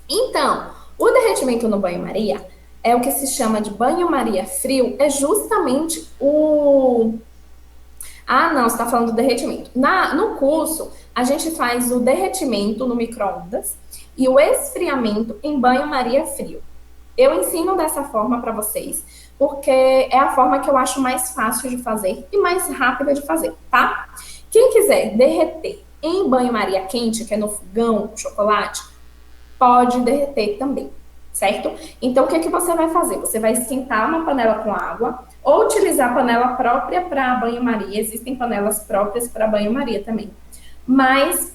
Então, o derretimento no banho-maria... é o que se chama de banho-maria frio, é justamente o... Ah, não, você está falando do derretimento. No curso, a gente faz o derretimento no micro-ondas e o esfriamento em banho-maria frio. Eu ensino dessa forma para vocês, porque é a forma que eu acho mais fácil de fazer e mais rápida de fazer, tá? Quem quiser derreter em banho-maria quente, que é no fogão, o chocolate, pode derreter também. certo? Então, o que você vai fazer? Você vai esquentar uma panela com água ou utilizar a panela própria para banho-maria. Existem panelas próprias para banho-maria também. Mas,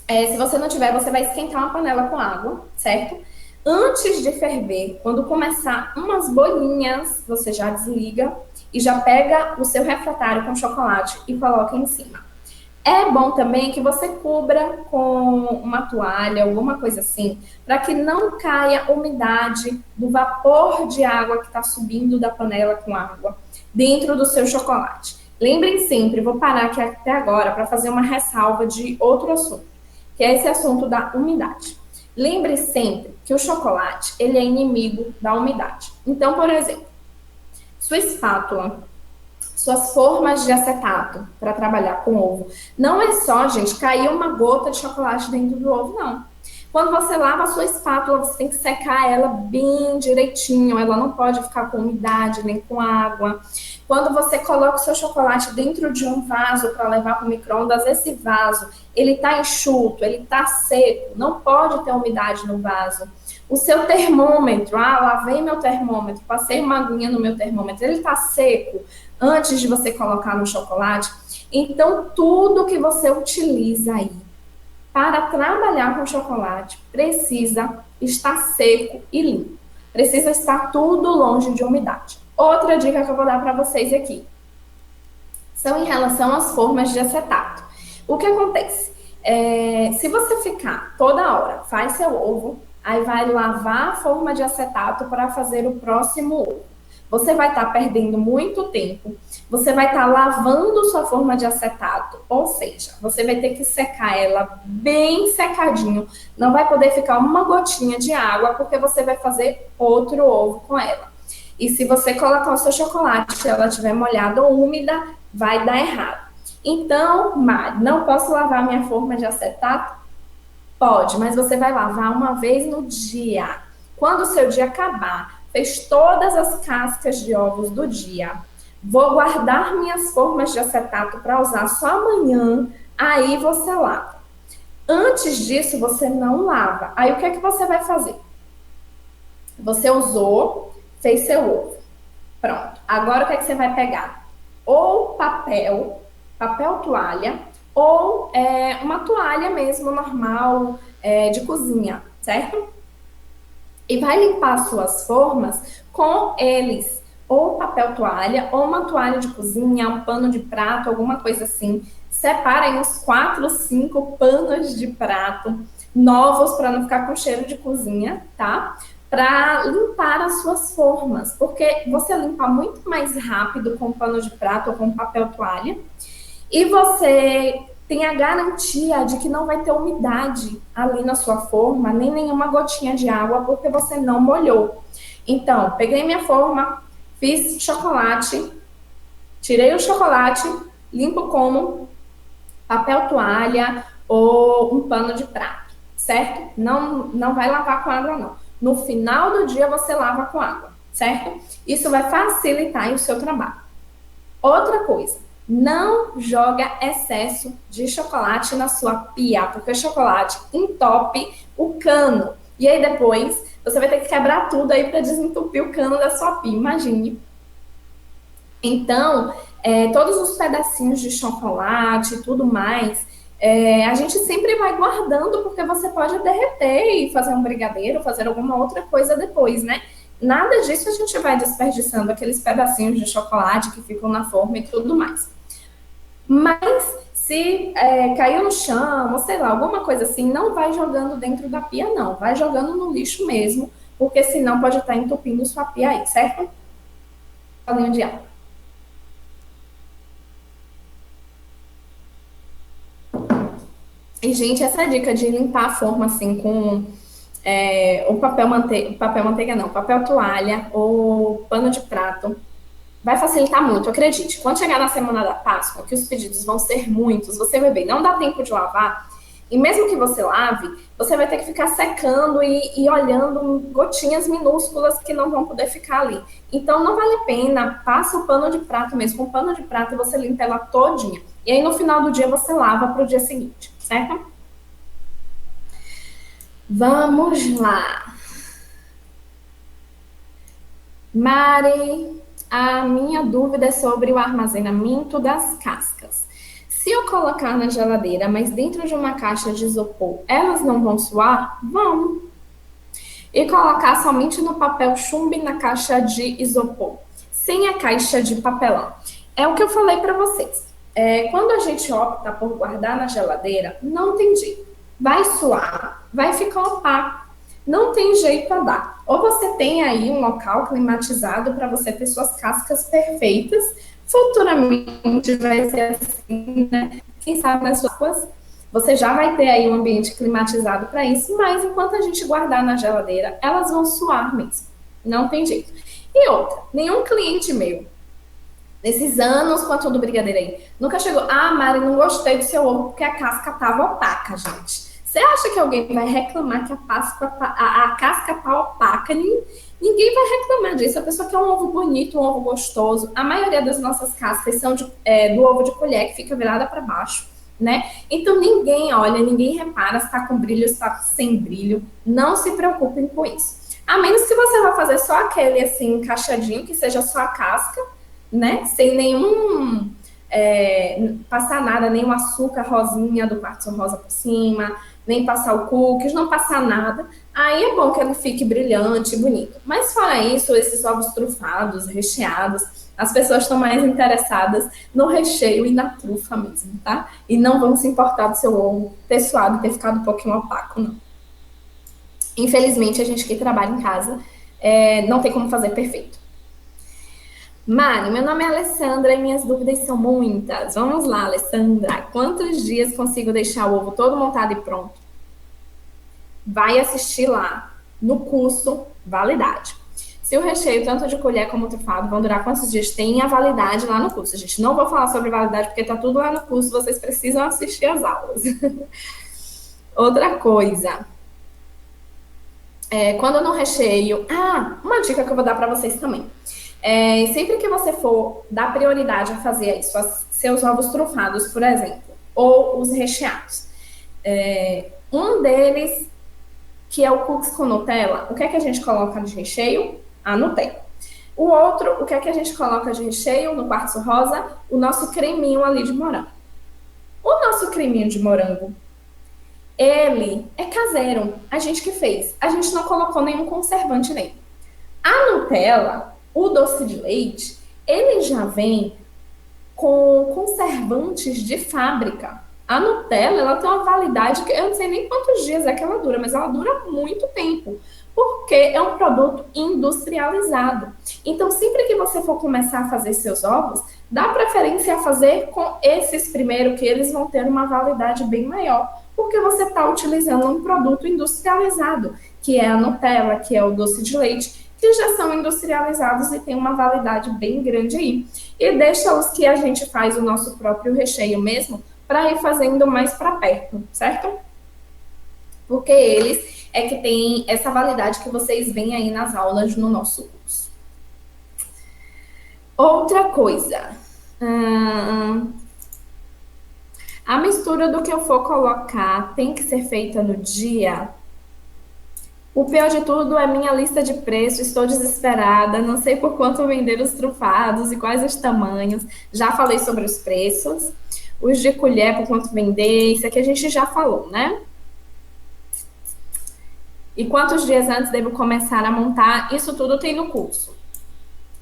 se você não tiver, você vai esquentar uma panela com água, certo? Antes de ferver, quando começar umas bolinhas, você já desliga e já pega o seu refratário com chocolate e coloca em cima. É bom também que você cubra com uma toalha, alguma coisa assim, para que não caia umidade do vapor de água que está subindo da panela com água dentro do seu chocolate. Lembrem sempre, vou parar aqui até agora para fazer uma ressalva de outro assunto, que é esse assunto da umidade. Lembre sempre que o chocolate, ele é inimigo da umidade. Então, por exemplo, sua espátula, suas formas de acetato para trabalhar com ovo. Não é só, gente, cair uma gota de chocolate dentro do ovo, não. Quando você lava a sua espátula, você tem que secar ela bem direitinho, ela não pode ficar com umidade nem com água. Quando você coloca o seu chocolate dentro de um vaso para levar para o micro-ondas, esse vaso, ele está enxuto, ele está seco, não pode ter umidade no vaso. O seu termômetro, lavei meu termômetro, passei uma aguinha no meu termômetro, ele está seco antes de você colocar no chocolate. Então, tudo que você utiliza aí para trabalhar com chocolate precisa estar seco e limpo. Precisa estar tudo longe de umidade. Outra dica que eu vou dar para vocês aqui são em relação às formas de acetato. O que acontece? Se você ficar toda hora, faz seu ovo, aí vai lavar a forma de acetato para fazer o próximo ovo. Você vai estar perdendo muito tempo, você vai estar lavando sua forma de acetato, ou seja, você vai ter que secar ela bem secadinho, não vai poder ficar uma gotinha de água, porque você vai fazer outro ovo com ela. E se você colocar o seu chocolate, se ela estiver molhada ou úmida, vai dar errado. Então, Mari, não posso lavar minha forma de acetato? Pode, mas você vai lavar uma vez no dia. Quando o seu dia acabar, fez todas as cascas de ovos do dia, vou guardar minhas formas de acetato para usar só amanhã, aí você lava. Antes disso, você não lava. Aí o que é que você vai fazer? Você usou, fez seu ovo. Pronto. Agora o que é que você vai pegar? Ou papel toalha, ou uma toalha mesmo normal de cozinha, certo? E vai limpar suas formas com eles, ou papel toalha, ou uma toalha de cozinha, um pano de prato, alguma coisa assim. Separem uns 4, 5 panos de prato novos para não ficar com cheiro de cozinha, tá? Para limpar as suas formas, porque você limpa muito mais rápido com pano de prato ou com papel toalha, e você tem a garantia de que não vai ter umidade ali na sua forma, nem nenhuma gotinha de água, porque você não molhou. Então, peguei minha forma, fiz chocolate, tirei o chocolate, limpo como papel toalha ou um pano de prato, certo? Não vai lavar com água, não. No final do dia, você lava com água, certo? Isso vai facilitar o seu trabalho. Outra coisa, não joga excesso de chocolate na sua pia, porque o chocolate entope o cano. E aí depois você vai ter que quebrar tudo aí para desentupir o cano da sua pia, imagine. Então, todos os pedacinhos de chocolate e tudo mais, a gente sempre vai guardando, porque você pode derreter e fazer um brigadeiro, fazer alguma outra coisa depois, né? Nada disso a gente vai desperdiçando aqueles pedacinhos de chocolate que ficam na forma e tudo mais. Mas se caiu no chão, ou sei lá, alguma coisa assim, não vai jogando dentro da pia, não. Vai jogando no lixo mesmo, porque senão pode estar entupindo sua pia aí, certo? Bolinho de água. E, gente, essa dica de limpar a forma assim com o papel manteiga não, papel toalha ou pano de prato, vai facilitar muito, acredite. Quando chegar na semana da Páscoa, que os pedidos vão ser muitos, você vai ver, não dá tempo de lavar, e mesmo que você lave, você vai ter que ficar secando e olhando gotinhas minúsculas que não vão poder ficar ali. Então, não vale a pena, passa o pano de prato mesmo, com o pano de prato você limpa ela todinha. E aí, no final do dia, você lava para o dia seguinte, certo? Vamos lá. Mari, a minha dúvida é sobre o armazenamento das cascas. Se eu colocar na geladeira, mas dentro de uma caixa de isopor, elas não vão suar? Vão. E colocar somente no papel chumbo na caixa de isopor, sem a caixa de papelão. É o que eu falei para vocês. Quando a gente opta por guardar na geladeira, não tem jeito. Vai suar, vai ficar opaco. Não tem jeito a dar. Ou você tem aí um local climatizado para você ter suas cascas perfeitas. Futuramente vai ser assim, né? Quem sabe nas suas você já vai ter aí um ambiente climatizado para isso, mas enquanto a gente guardar na geladeira, elas vão suar mesmo. Não tem jeito. E outra, nenhum cliente meu, nesses anos com a Tudo Brigadeiro aí, nunca chegou, Mari, não gostei do seu ovo porque a casca tava opaca, gente. Você acha que alguém vai reclamar que a casca tá opaca? Ninguém vai reclamar disso. A pessoa quer um ovo bonito, um ovo gostoso. A maioria das nossas cascas são do ovo de colher, que fica virada para baixo, né? Então ninguém olha, ninguém repara se está com brilho, se está sem brilho. Não se preocupem com isso. A menos que você vá fazer só aquele assim, encaixadinho, que seja só a casca, né? Sem nenhum passar nada, nem o açúcar rosinha do quartzo rosa por cima, nem passar o cookies, não passar nada. Aí é bom que ele fique brilhante, bonito. Mas fora isso, esses ovos trufados, recheados, as pessoas estão mais interessadas no recheio e na trufa mesmo, tá? E não vão se importar do seu ovo ter suado e ter ficado um pouquinho opaco, não. Infelizmente, a gente que trabalha em casa não tem como fazer perfeito. Mari, meu nome é Alessandra e minhas dúvidas são muitas. Vamos lá, Alessandra. Quantos dias consigo deixar o ovo todo montado e pronto? Vai assistir lá no curso Validade. Se o recheio, tanto de colher como trufado, vão durar quantos dias? Tem a validade lá no curso. A gente não vou falar sobre validade porque tá tudo lá no curso, vocês precisam assistir as aulas. Outra coisa. Quando eu não recheio... uma dica que eu vou dar para vocês também. Sempre que você for dar prioridade a fazer isso, seus ovos trufados, por exemplo, ou os recheados, um deles, que é o cookies com Nutella, o que é que a gente coloca de recheio? A Nutella. O outro, o que é que a gente coloca de recheio no quartzo rosa? O nosso creminho ali de morango. O nosso creminho de morango, ele é caseiro, a gente que fez. A gente não colocou nenhum conservante nele. A Nutella, o doce de leite, ele já vem com conservantes de fábrica. A Nutella, ela tem uma validade que eu não sei nem quantos dias é que ela dura, mas ela dura muito tempo, porque é um produto industrializado. Então, sempre que você for começar a fazer seus ovos, dá preferência a fazer com esses primeiro, que eles vão ter uma validade bem maior, porque você está utilizando um produto industrializado, que é a Nutella, que é o doce de leite, que já são industrializados e tem uma validade bem grande aí. E deixa os que a gente faz o nosso próprio recheio mesmo, para ir fazendo mais para perto, certo? Porque eles é que tem essa validade que vocês veem aí nas aulas no nosso curso. Outra coisa. A mistura do que eu for colocar tem que ser feita no dia? O pior de tudo é minha lista de preços, estou desesperada, não sei por quanto vender os trufados e quais os tamanhos. Já falei sobre os preços. Os de colher, por quanto vender, isso aqui a gente já falou, né? E quantos dias antes devo começar a montar? Isso tudo tem no curso.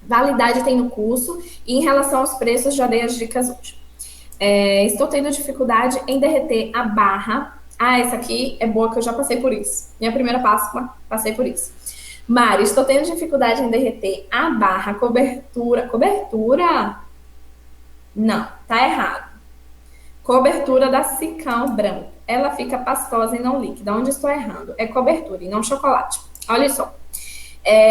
Validade tem no curso. E em relação aos preços, já dei as dicas hoje. Estou tendo dificuldade em derreter a barra. Essa aqui é boa que eu já passei por isso. Minha primeira Páscoa, passei por isso. Mari, estou tendo dificuldade em derreter a barra, cobertura. Cobertura? Não, tá errado. Cobertura da Cicão branco. Ela fica pastosa e não líquida. Onde estou errando? É cobertura e não chocolate. Olha só.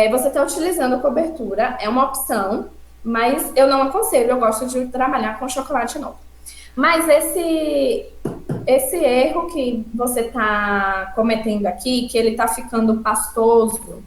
Você está utilizando cobertura, é uma opção, mas eu não aconselho. Eu gosto de trabalhar com chocolate novo. Mas esse erro que você está cometendo aqui, que ele está ficando pastoso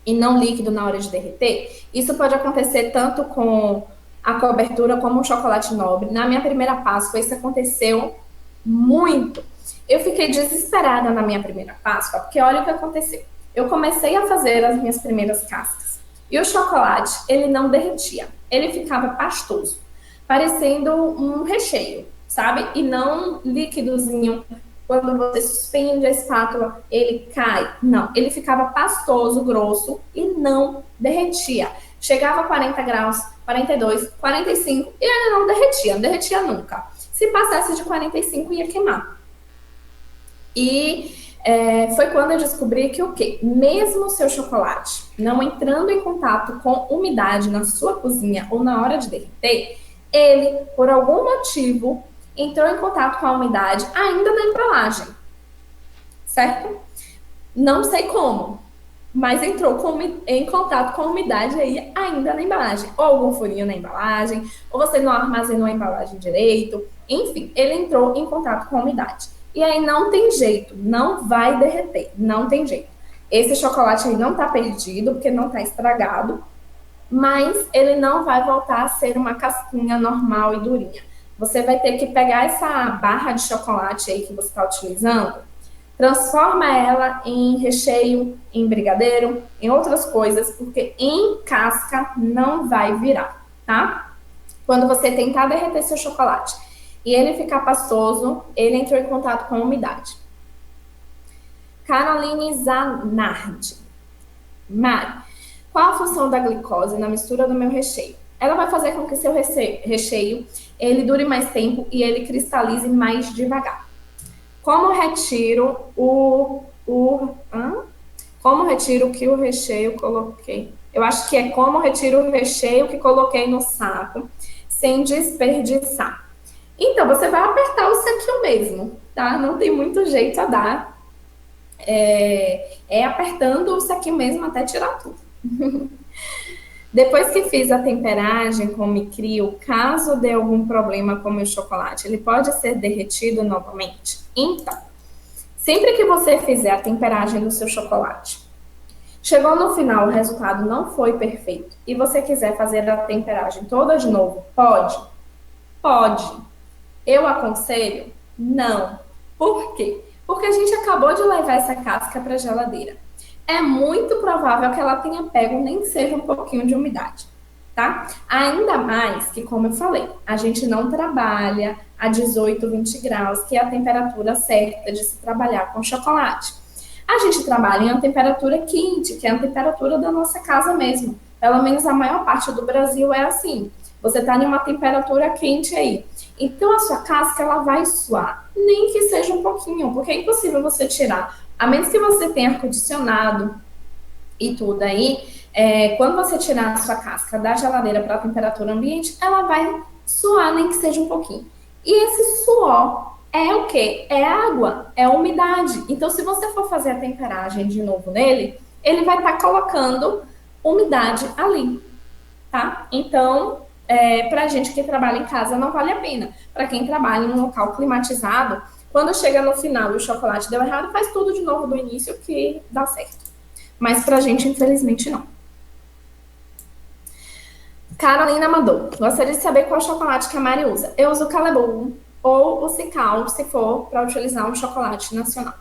e não líquido na hora de derreter, isso pode acontecer tanto com a cobertura como o chocolate nobre. Na minha primeira Páscoa, isso aconteceu muito. Eu fiquei desesperada na minha primeira Páscoa, porque olha o que aconteceu. Eu comecei a fazer as minhas primeiras cascas. E o chocolate, ele não derretia, ele ficava pastoso, parecendo um recheio, sabe? E não líquidozinho. Quando você suspende a espátula, ele cai. Não, ele ficava pastoso, grosso e não derretia. Chegava a 40 graus, 42, 45 e ele não derretia, não derretia nunca. Se passasse de 45, ia queimar. E foi quando eu descobri que o quê? Mesmo o seu chocolate não entrando em contato com umidade na sua cozinha ou na hora de derreter, ele, por algum motivo, entrou em contato com a umidade ainda na embalagem, certo? Não sei como, mas entrou em contato com a umidade aí ainda na embalagem. Ou algum furinho na embalagem, ou você não armazenou a embalagem direito. Enfim, ele entrou em contato com a umidade. E aí não tem jeito, não vai derreter, não tem jeito. Esse chocolate aí não tá perdido, porque não tá estragado, mas ele não vai voltar a ser uma casquinha normal e durinha. Você vai ter que pegar essa barra de chocolate aí que você está utilizando, transforma ela em recheio, em brigadeiro, em outras coisas, porque em casca não vai virar, tá? Quando você tentar derreter seu chocolate e ele ficar pastoso, ele entrou em contato com a umidade. Caroline Zanardi. Mari, qual a função da glicose na mistura do meu recheio? Ela vai fazer com que seu recheio ele dure mais tempo e ele cristalize mais devagar. Como retiro como retiro que o recheio coloquei? Eu acho que é como retiro o recheio que coloquei no saco sem desperdiçar. Então, você vai apertar o saquinho mesmo, tá? Não tem muito jeito a dar. É apertando o saquinho mesmo até tirar tudo. Depois que fiz a temperagem com o Micrio, caso dê algum problema com o meu chocolate, ele pode ser derretido novamente? Então, sempre que você fizer a temperagem do seu chocolate, chegou no final, o resultado não foi perfeito, e você quiser fazer a temperagem toda de novo, pode? Pode. Eu aconselho? Não. Por quê? Porque a gente acabou de levar essa casca para a geladeira. É muito provável que ela tenha pego nem seja um pouquinho de umidade, tá? Ainda mais que, como eu falei, a gente não trabalha a 18, 20 graus, que é a temperatura certa de se trabalhar com chocolate. A gente trabalha em uma temperatura quente, que é a temperatura da nossa casa mesmo. Pelo menos a maior parte do Brasil é assim. Você está em uma temperatura quente aí. Então a sua casca ela vai suar, nem que seja um pouquinho, porque é impossível você tirar. A menos que você tenha ar-condicionado e tudo aí, quando você tirar a sua casca da geladeira para a temperatura ambiente, ela vai suar, nem que seja um pouquinho. E esse suor é o quê? É água, é umidade. Então, se você for fazer a temperagem de novo nele, ele vai estar colocando umidade ali, tá? Então, para gente que trabalha em casa não vale a pena. Para quem trabalha em um local climatizado, quando chega no final e o chocolate deu errado, faz tudo de novo do início que dá certo. Mas pra gente, infelizmente, não. Carolina mandou. Gostaria de saber qual chocolate que a Mari usa. Eu uso o Callebaut ou o Cical, se for para utilizar um chocolate nacional.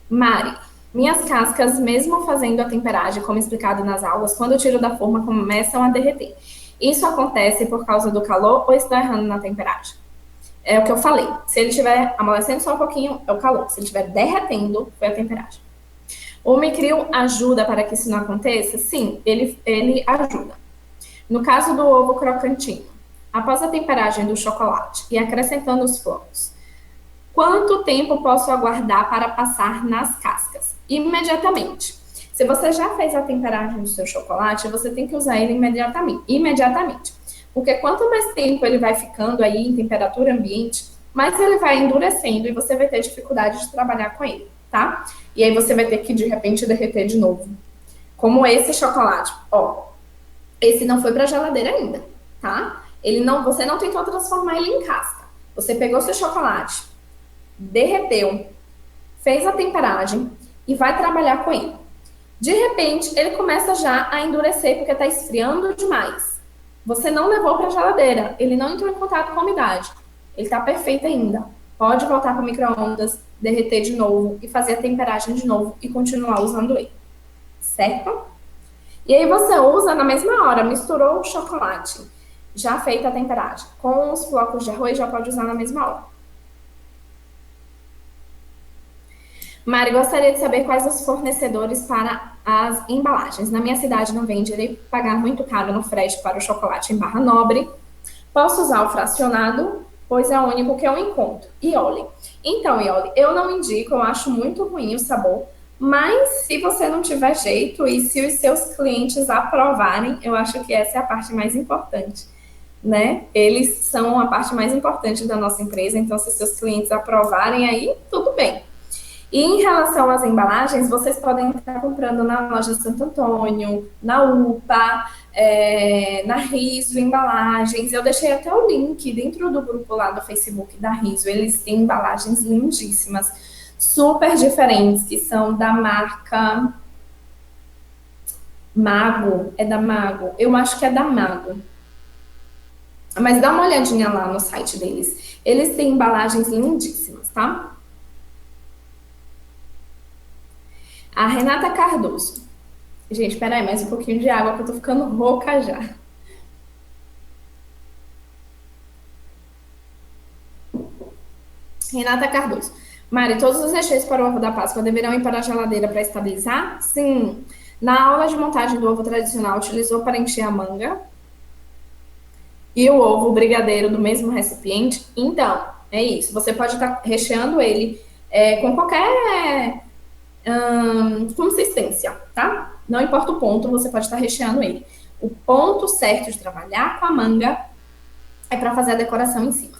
Mari, minhas cascas, mesmo fazendo a temperagem, como explicado nas aulas, quando eu tiro da forma, começam a derreter. Isso acontece por causa do calor ou estou errando na temperagem? É o que eu falei. Se ele estiver amolecendo só um pouquinho, é o calor. Se ele estiver derretendo, foi a temperagem. O Micrio ajuda para que isso não aconteça? Sim, ele ajuda. No caso do ovo crocantinho, após a temperagem do chocolate e acrescentando os flocos, quanto tempo posso aguardar para passar nas cascas? Imediatamente. Se você já fez a temperagem do seu chocolate, você tem que usar ele imediatamente. Porque quanto mais tempo ele vai ficando aí em temperatura ambiente, mais ele vai endurecendo e você vai ter dificuldade de trabalhar com ele, tá? E aí você vai ter que, de repente, derreter de novo. Como esse chocolate, ó. Esse não foi para a geladeira ainda, tá? Você não tentou transformar ele em casca. Você pegou seu chocolate, derreteu, fez a temperagem e vai trabalhar com ele. De repente, ele começa já a endurecer porque está esfriando demais. Você não levou para a geladeira, ele não entrou em contato com a umidade. Ele está perfeito ainda. Pode voltar para o micro-ondas, derreter de novo e fazer a temperagem de novo e continuar usando ele. Certo? E aí você usa na mesma hora, misturou o chocolate, já feita a temperagem, com os flocos de arroz, já pode usar na mesma hora. Mari, gostaria de saber quais os fornecedores para as embalagens. Na minha cidade não vende, irei pagar muito caro no frete para o chocolate em barra nobre. Posso usar o fracionado, pois é o único que eu encontro. Iole. Então, Iole, eu não indico, eu acho muito ruim o sabor, mas se você não tiver jeito e se os seus clientes aprovarem, eu acho que essa é a parte mais importante, né? Eles são a parte mais importante da nossa empresa, então se seus clientes aprovarem aí, tudo bem. E em relação às embalagens, vocês podem estar comprando na loja Santo Antônio, na UPA, na Riso Embalagens. Eu deixei até o link dentro do grupo lá do Facebook da Riso. Eles têm embalagens lindíssimas, super diferentes, que são da marca Mago. É da Mago? Eu acho que é da Mago. Mas dá uma olhadinha lá no site deles. Eles têm embalagens lindíssimas, tá? A Renata Cardoso. Gente, peraí, mais um pouquinho de água que eu tô ficando rouca já. Renata Cardoso. Mari, todos os recheios para o ovo da Páscoa deverão ir para a geladeira para estabilizar? Sim. Na aula de montagem do ovo tradicional, utilizou para encher a manga e o ovo brigadeiro do mesmo recipiente? Então, é isso. Você pode estar recheando ele com qualquer consistência, tá? Não importa o ponto, você pode estar recheando ele. O ponto certo de trabalhar com a manga é para fazer a decoração em cima.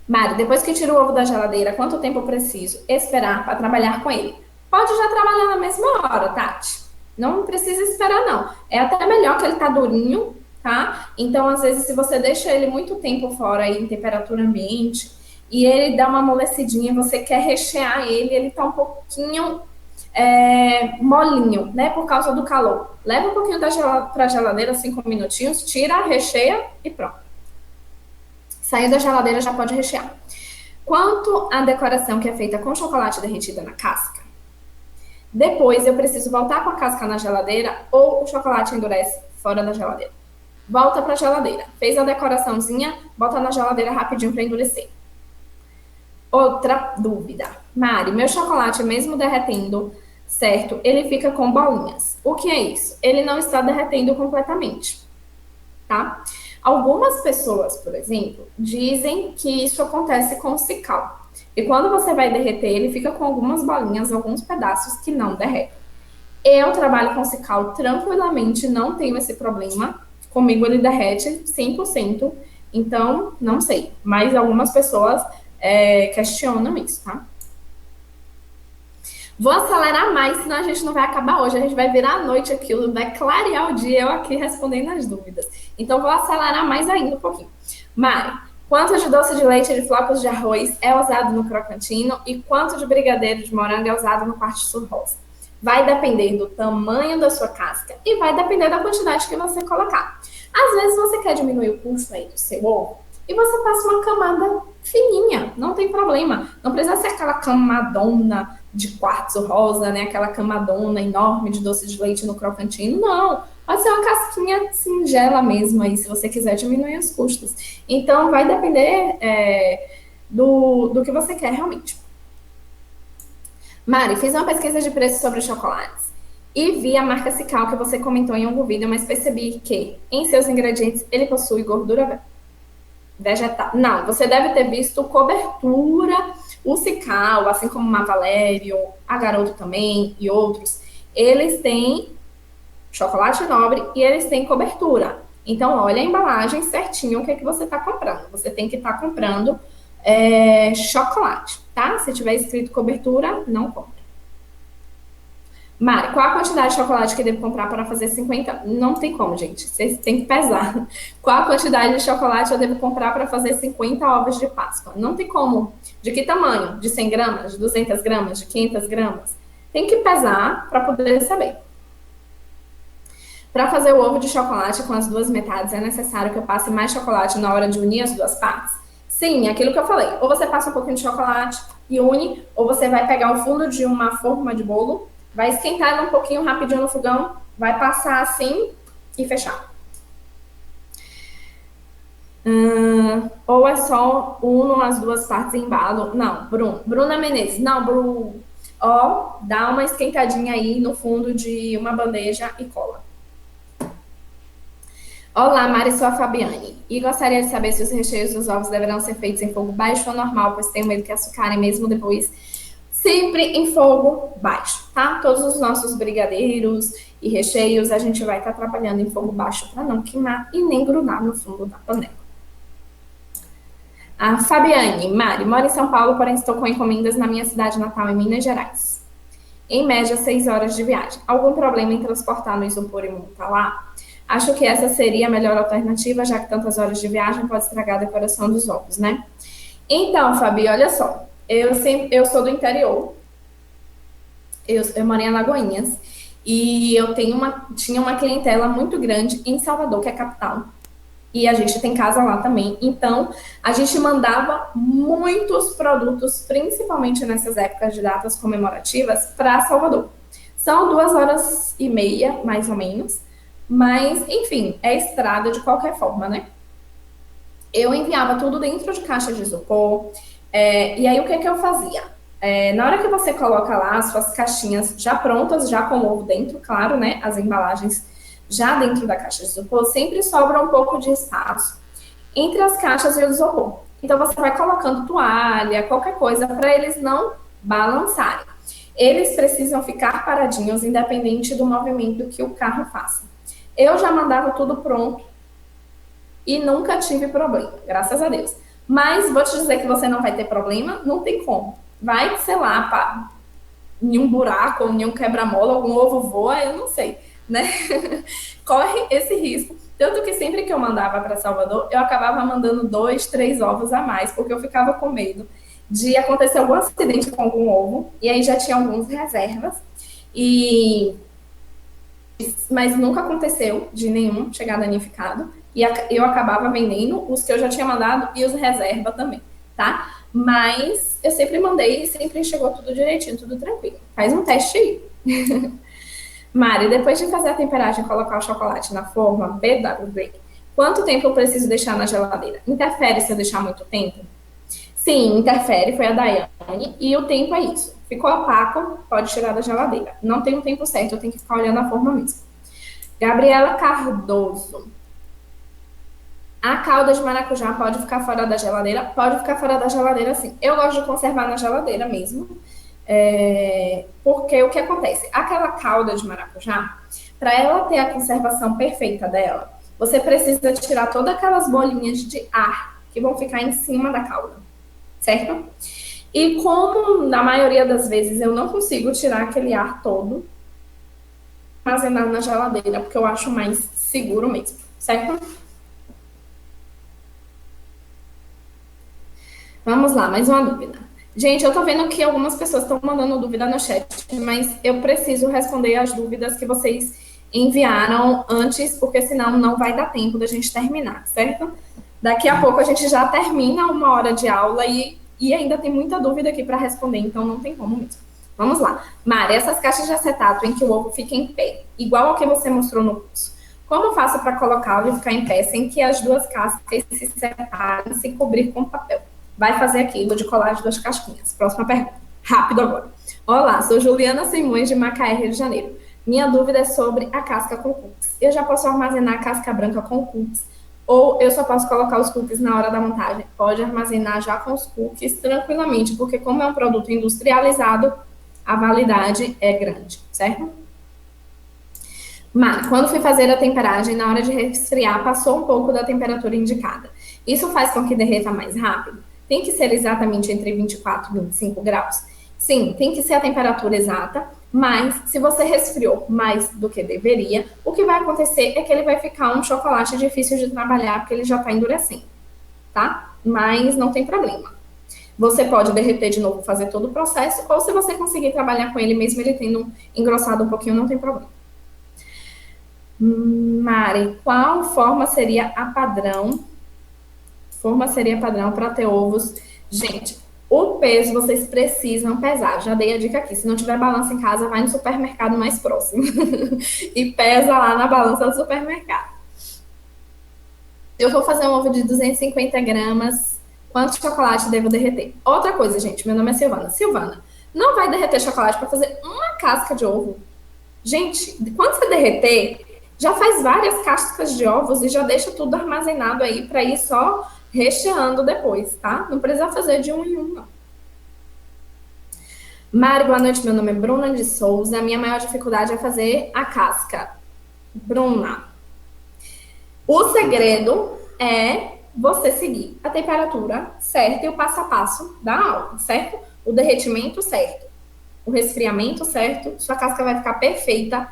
Mari, depois que tiro o ovo da geladeira, quanto tempo eu preciso esperar para trabalhar com ele? Pode já trabalhar na mesma hora, Tati. Não precisa esperar, não. É até melhor que ele tá durinho, tá? Então, às vezes, se você deixa ele muito tempo fora aí, em temperatura ambiente, e ele dá uma amolecidinha, você quer rechear ele, ele tá um pouquinho molinho, né? Por causa do calor. Leva um pouquinho para a geladeira, 5 minutinhos, tira, recheia e pronto. Saiu da geladeira, já pode rechear. Quanto à decoração que é feita com chocolate derretido na casca, depois eu preciso voltar com a casca na geladeira ou o chocolate endurece fora da geladeira. Volta para a geladeira. Fez a decoraçãozinha, bota na geladeira rapidinho para endurecer. Outra dúvida. Mari, meu chocolate, mesmo derretendo, certo, ele fica com bolinhas. O que é isso? Ele não está derretendo completamente, tá? Algumas pessoas, por exemplo, dizem que isso acontece com o cical. E quando você vai derreter, ele fica com algumas bolinhas, alguns pedaços que não derretem. Eu trabalho com cical tranquilamente, não tenho esse problema. Comigo ele derrete 100%, então não sei. Mas algumas pessoas questionam isso, tá? Vou acelerar mais, senão a gente não vai acabar hoje. A gente vai virar a noite aquilo, vai clarear o dia eu aqui respondendo as dúvidas. Então, vou acelerar mais ainda um pouquinho. Mari, quanto de doce de leite de flocos de arroz é usado no crocantino e quanto de brigadeiro de morango é usado no partição rosa? Vai depender do tamanho da sua casca e vai depender da quantidade que você colocar. Às vezes, você quer diminuir o custo aí do seu ovo e você passa uma camada fininha, não tem problema. Não precisa ser aquela camadona de quartzo rosa, né? Aquela camadona enorme de doce de leite no crocantino. Não, pode ser uma casquinha singela mesmo aí, se você quiser diminuir os custos. Então, vai depender do que você quer realmente. Mari, fiz uma pesquisa de preço sobre chocolates e vi a marca Cical que você comentou em algum vídeo, mas percebi que em seus ingredientes ele possui gordura vegetal. Não, você deve ter visto cobertura, o Cical, assim como o Mavalério, a Garoto também e outros, eles têm chocolate nobre e eles têm cobertura. Então, olha a embalagem certinho o que é que você está comprando. Você tem que estar comprando chocolate, tá? Se tiver escrito cobertura, não compre. Mari, qual a quantidade de chocolate que devo comprar para fazer 50? Não tem como, gente. Vocês têm que pesar. Qual a quantidade de chocolate eu devo comprar para fazer 50 ovos de Páscoa? Não tem como. De que tamanho? De 100 gramas? De 200 gramas? De 500 gramas? Tem que pesar para poder saber. Para fazer o ovo de chocolate com as duas metades, é necessário que eu passe mais chocolate na hora de unir as duas partes? Sim, aquilo que eu falei. Ou você passa um pouquinho de chocolate e une, ou você vai pegar o fundo de uma forma de bolo, vai esquentar ela um pouquinho rapidinho no fogão, vai passar assim e fechar. Ou é só uno as duas partes em embalo? Não, Bruna Menezes, não, ó, dá uma esquentadinha aí no fundo de uma bandeja e cola. Olá, Mari, sou a Fabiane. E gostaria de saber se os recheios dos ovos deverão ser feitos em fogo baixo ou normal, pois tenho medo que açucarem mesmo depois. Sempre em fogo baixo, tá? Todos os nossos brigadeiros e recheios a gente vai estar trabalhando em fogo baixo para não queimar e nem grudar no fundo da panela. A Fabiane, Mari, moro em São Paulo, porém estou com encomendas na minha cidade natal, em Minas Gerais. Em média, 6 horas de viagem. Algum problema em transportar no isopor e montar lá? Acho que essa seria a melhor alternativa, já que tantas horas de viagem pode estragar a decoração dos ovos, né? Então, Fabi, olha só. Eu sou do interior. Eu moro em Alagoinhas. E eu tinha uma clientela muito grande em Salvador, que é a capital. E a gente tem casa lá também. Então, a gente mandava muitos produtos, principalmente nessas épocas de datas comemorativas, para Salvador. São 2 horas e meia, mais ou menos. Mas, enfim, é estrada de qualquer forma, né? Eu enviava tudo dentro de caixa de isopor. E aí, o que eu fazia? Na hora que você coloca lá as suas caixinhas já prontas, já com o ovo dentro, claro, né? As embalagens já dentro da caixa de isopor, sempre sobra um pouco de espaço entre as caixas e o isopor. Então, você vai colocando toalha, qualquer coisa, para eles não balançarem. Eles precisam ficar paradinhos, independente do movimento que o carro faça. Eu já mandava tudo pronto e nunca tive problema, graças a Deus. Mas vou te dizer que você não vai ter problema, não tem como. Vai, sei lá, em um buraco, ou em um quebra-mola, algum ovo voa, eu não sei, né? Corre esse risco. Tanto que sempre que eu mandava para Salvador, eu acabava mandando 2, 3 ovos a mais, porque eu ficava com medo de acontecer algum acidente com algum ovo, e aí já tinha alguns reservas, mas nunca aconteceu de nenhum chegar danificado, e eu acabava vendendo os que eu já tinha mandado e os reserva também, tá? Mas eu sempre mandei e sempre chegou tudo direitinho, tudo tranquilo. Faz um teste aí. Mari, depois de fazer a temperagem e colocar o chocolate na forma BWB, quanto tempo eu preciso deixar na geladeira? Interfere se eu deixar muito tempo? Sim, interfere, foi a Daiane, e o tempo é isso. Ficou opaco, pode tirar da geladeira. Não tem um tempo certo, eu tenho que ficar olhando a forma mesmo. Gabriela Cardoso. A calda de maracujá pode ficar fora da geladeira? Pode ficar fora da geladeira, sim. Eu gosto de conservar na geladeira mesmo. Porque o que acontece? Aquela calda de maracujá, para ela ter a conservação perfeita dela, você precisa tirar todas aquelas bolinhas de ar que vão ficar em cima da calda, certo? E como na maioria das vezes eu não consigo tirar aquele ar todo, armazenar na geladeira, porque eu acho mais seguro mesmo, certo? Vamos lá, mais uma dúvida. Gente, eu tô vendo que algumas pessoas estão mandando dúvida no chat, mas eu preciso responder as dúvidas que vocês enviaram antes, porque senão não vai dar tempo da gente terminar, certo? Daqui a pouco a gente já termina 1 hora de aula e ainda tem muita dúvida aqui para responder, então não tem como mesmo. Vamos lá. Mari, essas caixas de acetato em que o ovo fica em pé, igual ao que você mostrou no curso, como faço para colocá-lo e ficar em pé sem que as duas cascas se separem, se cobrir com papel? Vai fazer aquilo de colar as 2 casquinhas. Próxima pergunta. Rápido agora. Olá, sou Juliana Simões, de Macaé, Rio de Janeiro. Minha dúvida é sobre a casca com cookies. Eu já posso armazenar a casca branca com cookies? Ou eu só posso colocar os cookies na hora da montagem? Pode armazenar já com os cookies tranquilamente, porque como é um produto industrializado, a validade é grande, certo? Mas, quando fui fazer a temperagem, na hora de resfriar, passou um pouco da temperatura indicada. Isso faz com que derreta mais rápido? Tem que ser exatamente entre 24 e 25 graus? Sim, tem que ser a temperatura exata, mas se você resfriou mais do que deveria, o que vai acontecer é que ele vai ficar um chocolate difícil de trabalhar, porque ele já está endurecendo, tá? Mas não tem problema. Você pode derreter de novo, fazer todo o processo, ou se você conseguir trabalhar com ele, mesmo ele tendo engrossado um pouquinho, não tem problema. Mari, qual forma seria a padrão? Forma seria padrão para ter ovos. Gente, o peso vocês precisam pesar. Já dei a dica aqui. Se não tiver balança em casa, vai no supermercado mais próximo e pesa lá na balança do supermercado. Eu vou fazer um ovo de 250 gramas. Quanto chocolate devo derreter? Outra coisa, gente. Meu nome é Silvana. Silvana, não vai derreter chocolate para fazer uma casca de ovo. Gente, quando você derreter, já faz várias cascas de ovos e já deixa tudo armazenado aí para ir só recheando depois, tá? Não precisa fazer de um em um, não. Mari, boa noite. Meu nome é Bruna de Souza. A minha maior dificuldade é fazer a casca. Bruna, o segredo é você seguir a temperatura certa e o passo a passo da aula, certo? O derretimento certo, o resfriamento certo, sua casca vai ficar perfeita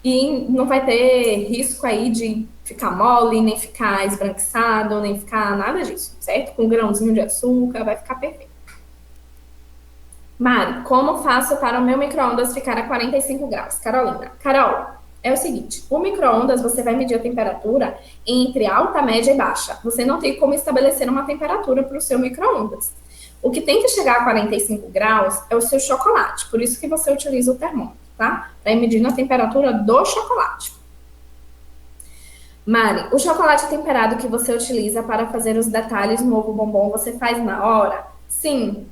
e não vai ter risco aí de ficar mole, nem ficar esbranquiçado, nem ficar nada disso, certo? Com grãozinho de açúcar, vai ficar perfeito. Mari, como faço para o meu micro-ondas ficar a 45 graus? Carolina. Carol, é o seguinte, o micro-ondas você vai medir a temperatura entre alta, média e baixa. Você não tem como estabelecer uma temperatura para o seu micro-ondas. O que tem que chegar a 45 graus é o seu chocolate, por isso que você utiliza o termômetro, tá? Para ir medindo a temperatura do chocolate. Mari, o chocolate temperado que você utiliza para fazer os detalhes no ovo bombom, você faz na hora? Sim.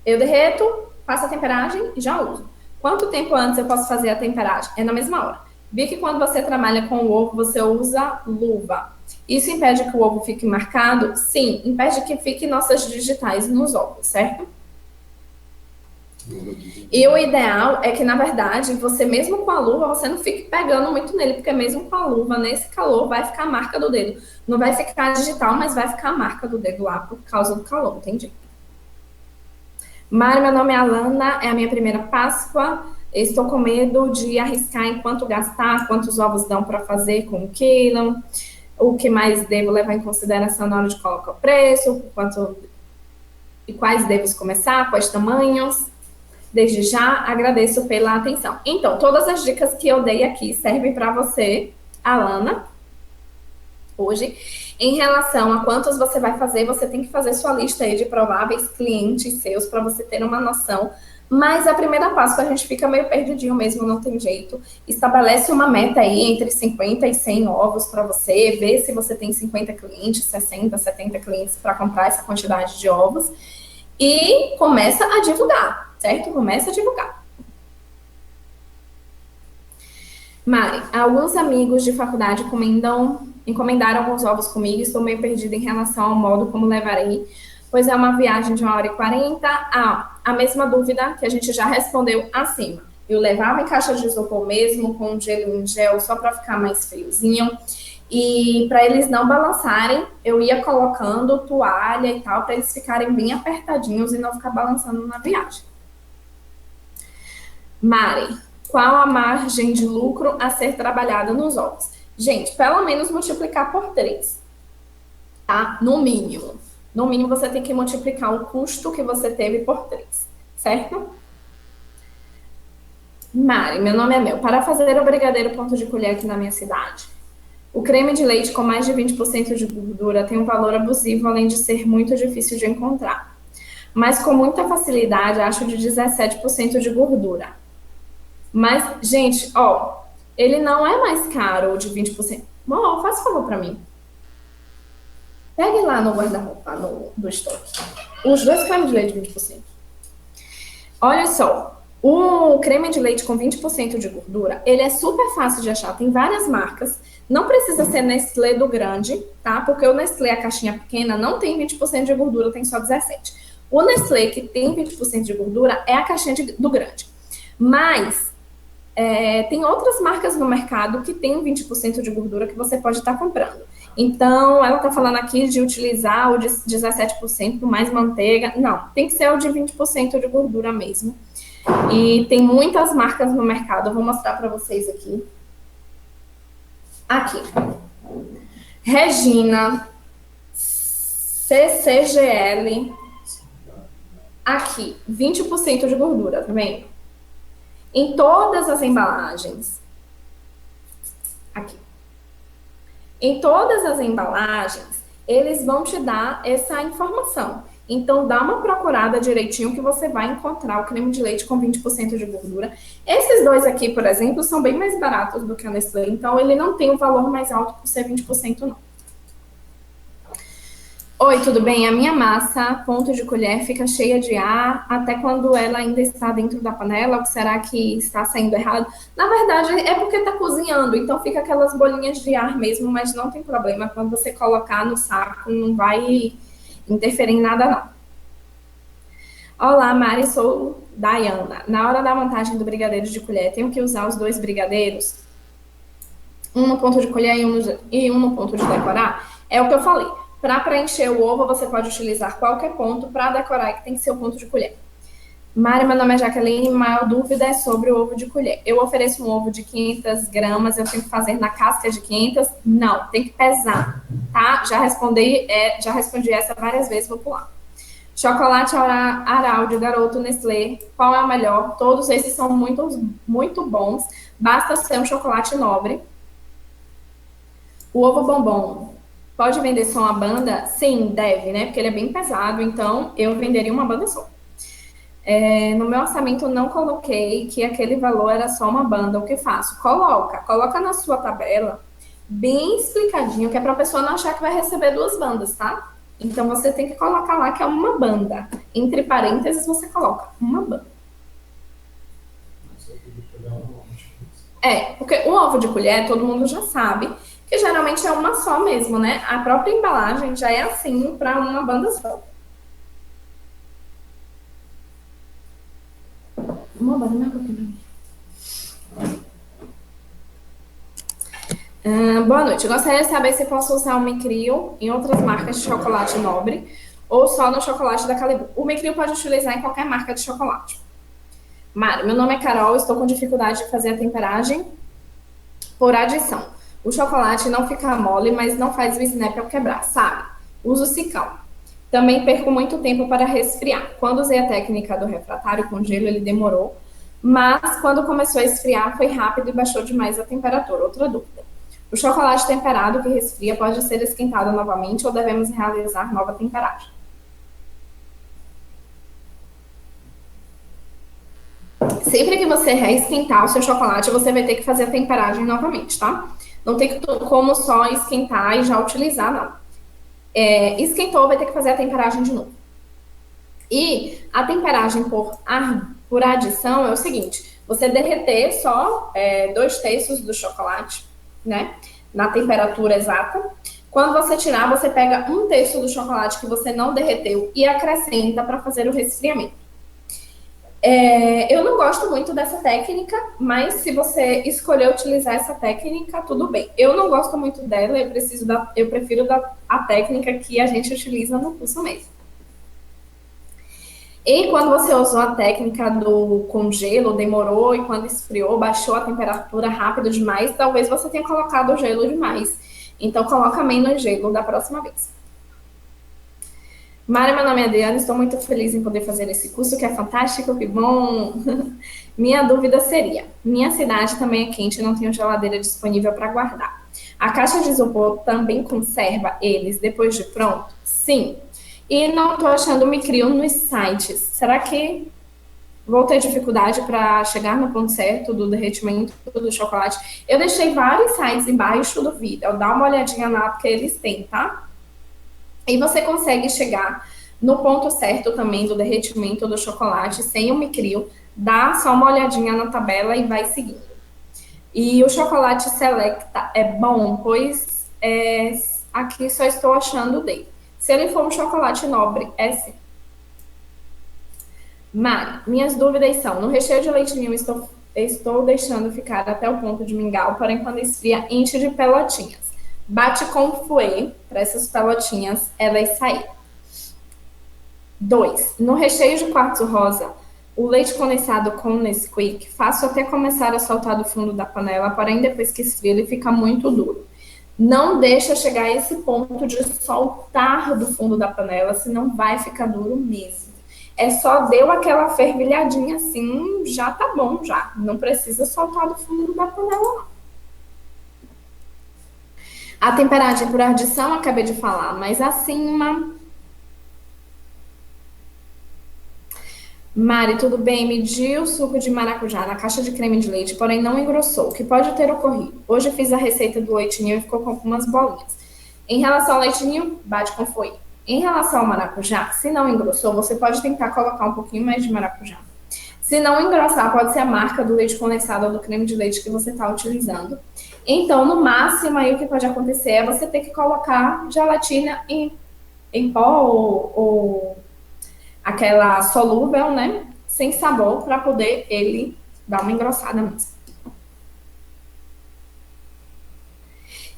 Eu derreto, faço a temperagem e já uso. Quanto tempo antes eu posso fazer a temperagem? É na mesma hora. Vi que quando você trabalha com o ovo, você usa luva. Isso impede que o ovo fique marcado? Sim, impede que fiquem nossas digitais nos ovos, certo? E o ideal é que, na verdade, você mesmo com a luva, você não fique pegando muito nele, porque mesmo com a luva, nesse calor, vai ficar a marca do dedo. Não vai ficar digital, mas vai ficar a marca do dedo lá por causa do calor, entendi? Mari, meu nome é Alana, é a minha primeira Páscoa. Estou com medo de arriscar em quanto gastar, quantos ovos dão para fazer com 1 quilo, o que mais devo levar em consideração na hora de colocar o preço, quanto e quais devo começar, quais tamanhos. Desde já, agradeço pela atenção. Então, todas as dicas que eu dei aqui servem para você, Alana, hoje. Em relação a quantos você vai fazer, você tem que fazer sua lista aí de prováveis clientes seus para você ter uma noção. Mas a primeira Páscoa a gente fica meio perdidinho mesmo, não tem jeito. Estabelece uma meta aí entre 50 e 100 ovos para você, vê se você tem 50 clientes, 60, 70 clientes para comprar essa quantidade de ovos e começa a divulgar, certo? Começa a divulgar. Mari, alguns amigos de faculdade encomendaram alguns ovos comigo, estou meio perdida em relação ao modo como levarei, pois é uma viagem de 1h40. A mesma dúvida que a gente já respondeu acima. Eu levava em caixa de isopor mesmo, com gelo em gel, só para ficar mais friozinho. E para eles não balançarem, eu ia colocando toalha e tal, para eles ficarem bem apertadinhos e não ficar balançando na viagem. Mari, qual a margem de lucro a ser trabalhada nos ovos? Gente, pelo menos multiplicar por 3, tá? No mínimo. No mínimo, você tem que multiplicar o custo que você teve por 3, certo? Mari, meu nome é Mel. Para fazer o brigadeiro ponto de colher aqui na minha cidade, o creme de leite com mais de 20% de gordura tem um valor abusivo, além de ser muito difícil de encontrar. Mas com muita facilidade, acho de 17% de gordura. Mas, gente, ó, ele não é mais caro de 20%. Bom, faz favor para mim. Pegue lá no guarda-roupa do estoque. Os 2 cremes de leite 20%. Olha só, o creme de leite com 20% de gordura, ele é super fácil de achar. Tem várias marcas. Não precisa ser Nestlé do grande, tá? Porque o Nestlé, a caixinha pequena, não tem 20% de gordura, tem só 17%. O Nestlé, que tem 20% de gordura, é a caixinha do grande. Mas tem outras marcas no mercado que tem 20% de gordura que você pode estar comprando. Então, ela está falando aqui de utilizar o de 17% mais manteiga. Não, tem que ser o de 20% de gordura mesmo. E tem muitas marcas no mercado. Eu vou mostrar para vocês aqui. Aqui. Regina, CCGL. Aqui, 20% de gordura, tá vendo? Em todas as embalagens. Aqui. Em todas as embalagens, eles vão te dar essa informação. Então, dá uma procurada direitinho que você vai encontrar o creme de leite com 20% de gordura. Esses dois aqui, por exemplo, são bem mais baratos do que a Nestlé, então ele não tem o valor mais alto por ser 20%, não. Oi, tudo bem? A minha massa, ponto de colher, fica cheia de ar até quando ela ainda está dentro da panela. O que será que está saindo errado? Na verdade, é porque está cozinhando, então fica aquelas bolinhas de ar mesmo, mas não tem problema. Quando você colocar no saco, não vai interferir em nada, não. Olá, Mari, sou Dayana. Na hora da montagem do brigadeiro de colher, tenho que usar os dois brigadeiros? Um no ponto de colher e um no ponto de decorar? É o que eu falei. Para preencher o ovo, você pode utilizar qualquer ponto. Para decorar, que tem que ser o ponto de colher. Mari, meu nome é Jaqueline. Maior dúvida é sobre o ovo de colher. Eu ofereço um ovo de 500 gramas. Eu tenho que fazer na casca de 500? Não, tem que pesar, tá? Já respondi essa várias vezes, vou pular. Chocolate Aral de Garoto Nestlé, qual é o melhor? Todos esses são muito bons. Basta ser um chocolate nobre. O ovo bombom pode vender só uma banda? Sim, deve, né? Porque ele é bem pesado, então eu venderia uma banda só. No meu orçamento não coloquei que aquele valor era só uma banda. O que faço? Coloca na sua tabela bem explicadinho, que é para a pessoa não achar que vai receber duas bandas, tá? Então você tem que colocar lá que é uma banda. Entre parênteses você coloca uma banda. Porque o ovo de colher todo mundo já sabe que geralmente é uma só mesmo, né? A própria embalagem já é assim para uma banda só. Uma banda não é pouquinho. Boa noite. Eu gostaria de saber se posso usar o Micrio em outras marcas de chocolate nobre ou só no chocolate da Calibur. O Micrio pode utilizar em qualquer marca de chocolate. Mário, meu nome é Carol, estou com dificuldade de fazer a temperagem por adição. O chocolate não fica mole, mas não faz o snap ao quebrar, sabe? Uso Cicão. Também perco muito tempo para resfriar. Quando usei a técnica do refratário com gelo, ele demorou, mas quando começou a esfriar, foi rápido e baixou demais a temperatura. Outra dúvida. O chocolate temperado que resfria pode ser esquentado novamente ou devemos realizar nova temperagem? Sempre que você reesquentar o seu chocolate, você vai ter que fazer a temperagem novamente, tá? Não tem como só esquentar e já utilizar, não. Esquentou, vai ter que fazer a temperagem de novo. E a temperagem por adição é o seguinte: você derreter só 2/3 do chocolate, né? Na temperatura exata. Quando você tirar, você pega 1/3 do chocolate que você não derreteu e acrescenta para fazer o resfriamento. Eu não gosto muito dessa técnica, mas se você escolher utilizar essa técnica, tudo bem. Eu não gosto muito dela, eu prefiro a técnica que a gente utiliza no curso mesmo. E quando você usou a técnica do congelo, demorou, e quando esfriou, baixou a temperatura rápido demais, talvez você tenha colocado o gelo demais. Então, coloca menos gelo da próxima vez. Mara, meu nome é Adriana, estou muito feliz em poder fazer esse curso, que é fantástico, que bom! Minha dúvida seria, minha cidade também é quente, não tenho geladeira disponível para guardar. A caixa de isopor também conserva eles depois de pronto? Sim. E não estou achando Micrio nos sites. Será que vou ter dificuldade para chegar no ponto certo do derretimento do chocolate? Eu deixei vários sites embaixo do vídeo, dá uma olhadinha lá, porque eles têm, tá? E você consegue chegar no ponto certo também do derretimento do chocolate sem o Micrio. Dá só uma olhadinha na tabela e vai seguindo. E o chocolate Selecta é bom, pois aqui só estou achando dele. Se ele for um chocolate nobre, é sim. Mari, minhas dúvidas são: no recheio de leite ninho estou deixando ficar até o ponto de mingau, porém quando esfria enche de pelotinhas. Bate com fouet para essas pelotinhas elas saírem. 2. No recheio de quartzo rosa, o leite condensado com Nesquik, faço até começar a soltar do fundo da panela, porém depois que esfria ele fica muito duro. Não deixa chegar a esse ponto de soltar do fundo da panela, senão vai ficar duro mesmo. Só deu aquela fervilhadinha assim, já tá bom já. Não precisa soltar do fundo da panela, não. A temperagem por adição, acabei de falar, mas acima Mari, tudo bem? Medi o suco de maracujá na caixa de creme de leite, porém não engrossou. O que pode ter ocorrido? Hoje eu fiz a receita do leite ninho e ficou com algumas bolinhas. Em relação ao leite ninho, bate com foi. Em relação ao maracujá, se não engrossou, você pode tentar colocar um pouquinho mais de maracujá. Se não engrossar, pode ser a marca do leite condensado ou do creme de leite que você está utilizando. Então, no máximo, aí o que pode acontecer é você ter que colocar gelatina em pó ou aquela solúvel, né? Sem sabor, para poder ele dar uma engrossada mesmo.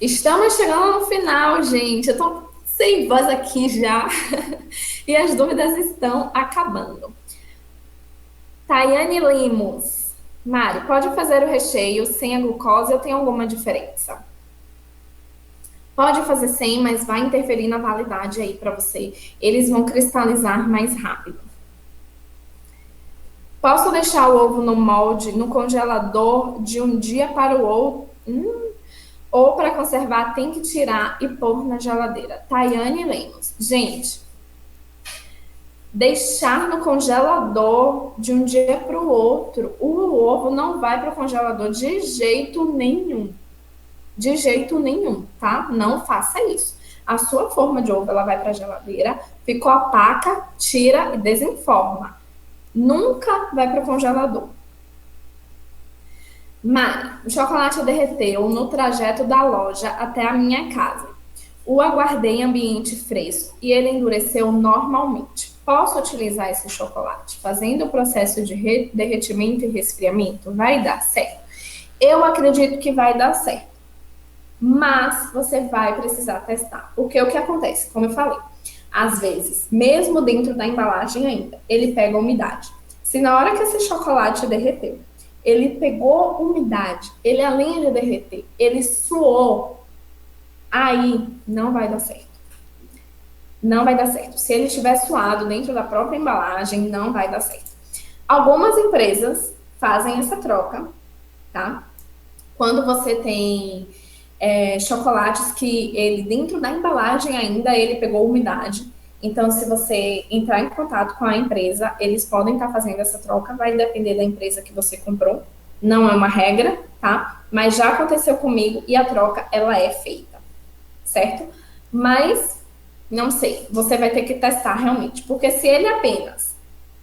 Estamos chegando no final, gente. Eu tô sem voz aqui já. E as dúvidas estão acabando. Tayane Limos. Mari, pode fazer o recheio sem a glucose ou tem alguma diferença? Pode fazer sem, mas vai interferir na validade aí para você. Eles vão cristalizar mais rápido. Posso deixar o ovo no molde, no congelador, de um dia para o outro? Ou para conservar tem que tirar e pôr na geladeira? Tayane Lemos. Gente, deixar no congelador de um dia para o outro, o ovo não vai para o congelador de jeito nenhum. De jeito nenhum, tá? Não faça isso. A sua forma de ovo, ela vai para a geladeira, ficou opaca, tira e desenforma. Nunca vai para o congelador. Mari, o chocolate derreteu no trajeto da loja até a minha casa. O aguardei em ambiente fresco e ele endureceu normalmente. Posso utilizar esse chocolate fazendo o processo de derretimento e resfriamento? Vai dar certo? Eu acredito que vai dar certo. Mas você vai precisar testar. Porque o que acontece? Como eu falei, às vezes, mesmo dentro da embalagem ainda, ele pega umidade. Se na hora que esse chocolate derreteu, ele pegou umidade, ele além de derreter, ele suou, aí não vai dar certo. Não vai dar certo. Se ele estiver suado dentro da própria embalagem, não vai dar certo. Algumas empresas fazem essa troca, tá? Quando você tem chocolates que ele, dentro da embalagem ainda, ele pegou umidade. Então, se você entrar em contato com a empresa, eles podem estar fazendo essa troca, vai depender da empresa que você comprou. Não é uma regra, tá? Mas já aconteceu comigo e a troca, ela é feita, certo? Mas, não sei, você vai ter que testar realmente. Porque se ele apenas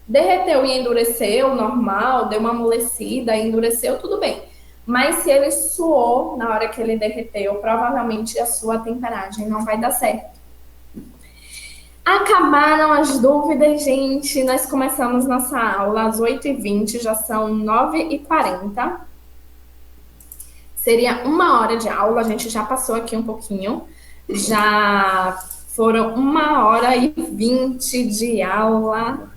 derreteu e endureceu, normal, deu uma amolecida e endureceu, tudo bem. Mas se ele suou na hora que ele derreteu, provavelmente a sua temperagem não vai dar certo. Acabaram as dúvidas, gente. Nós começamos nossa aula às 8h20, já são 9h40. Seria 1 hora de aula, a gente já passou aqui um pouquinho. Já foram 1h20 de aula.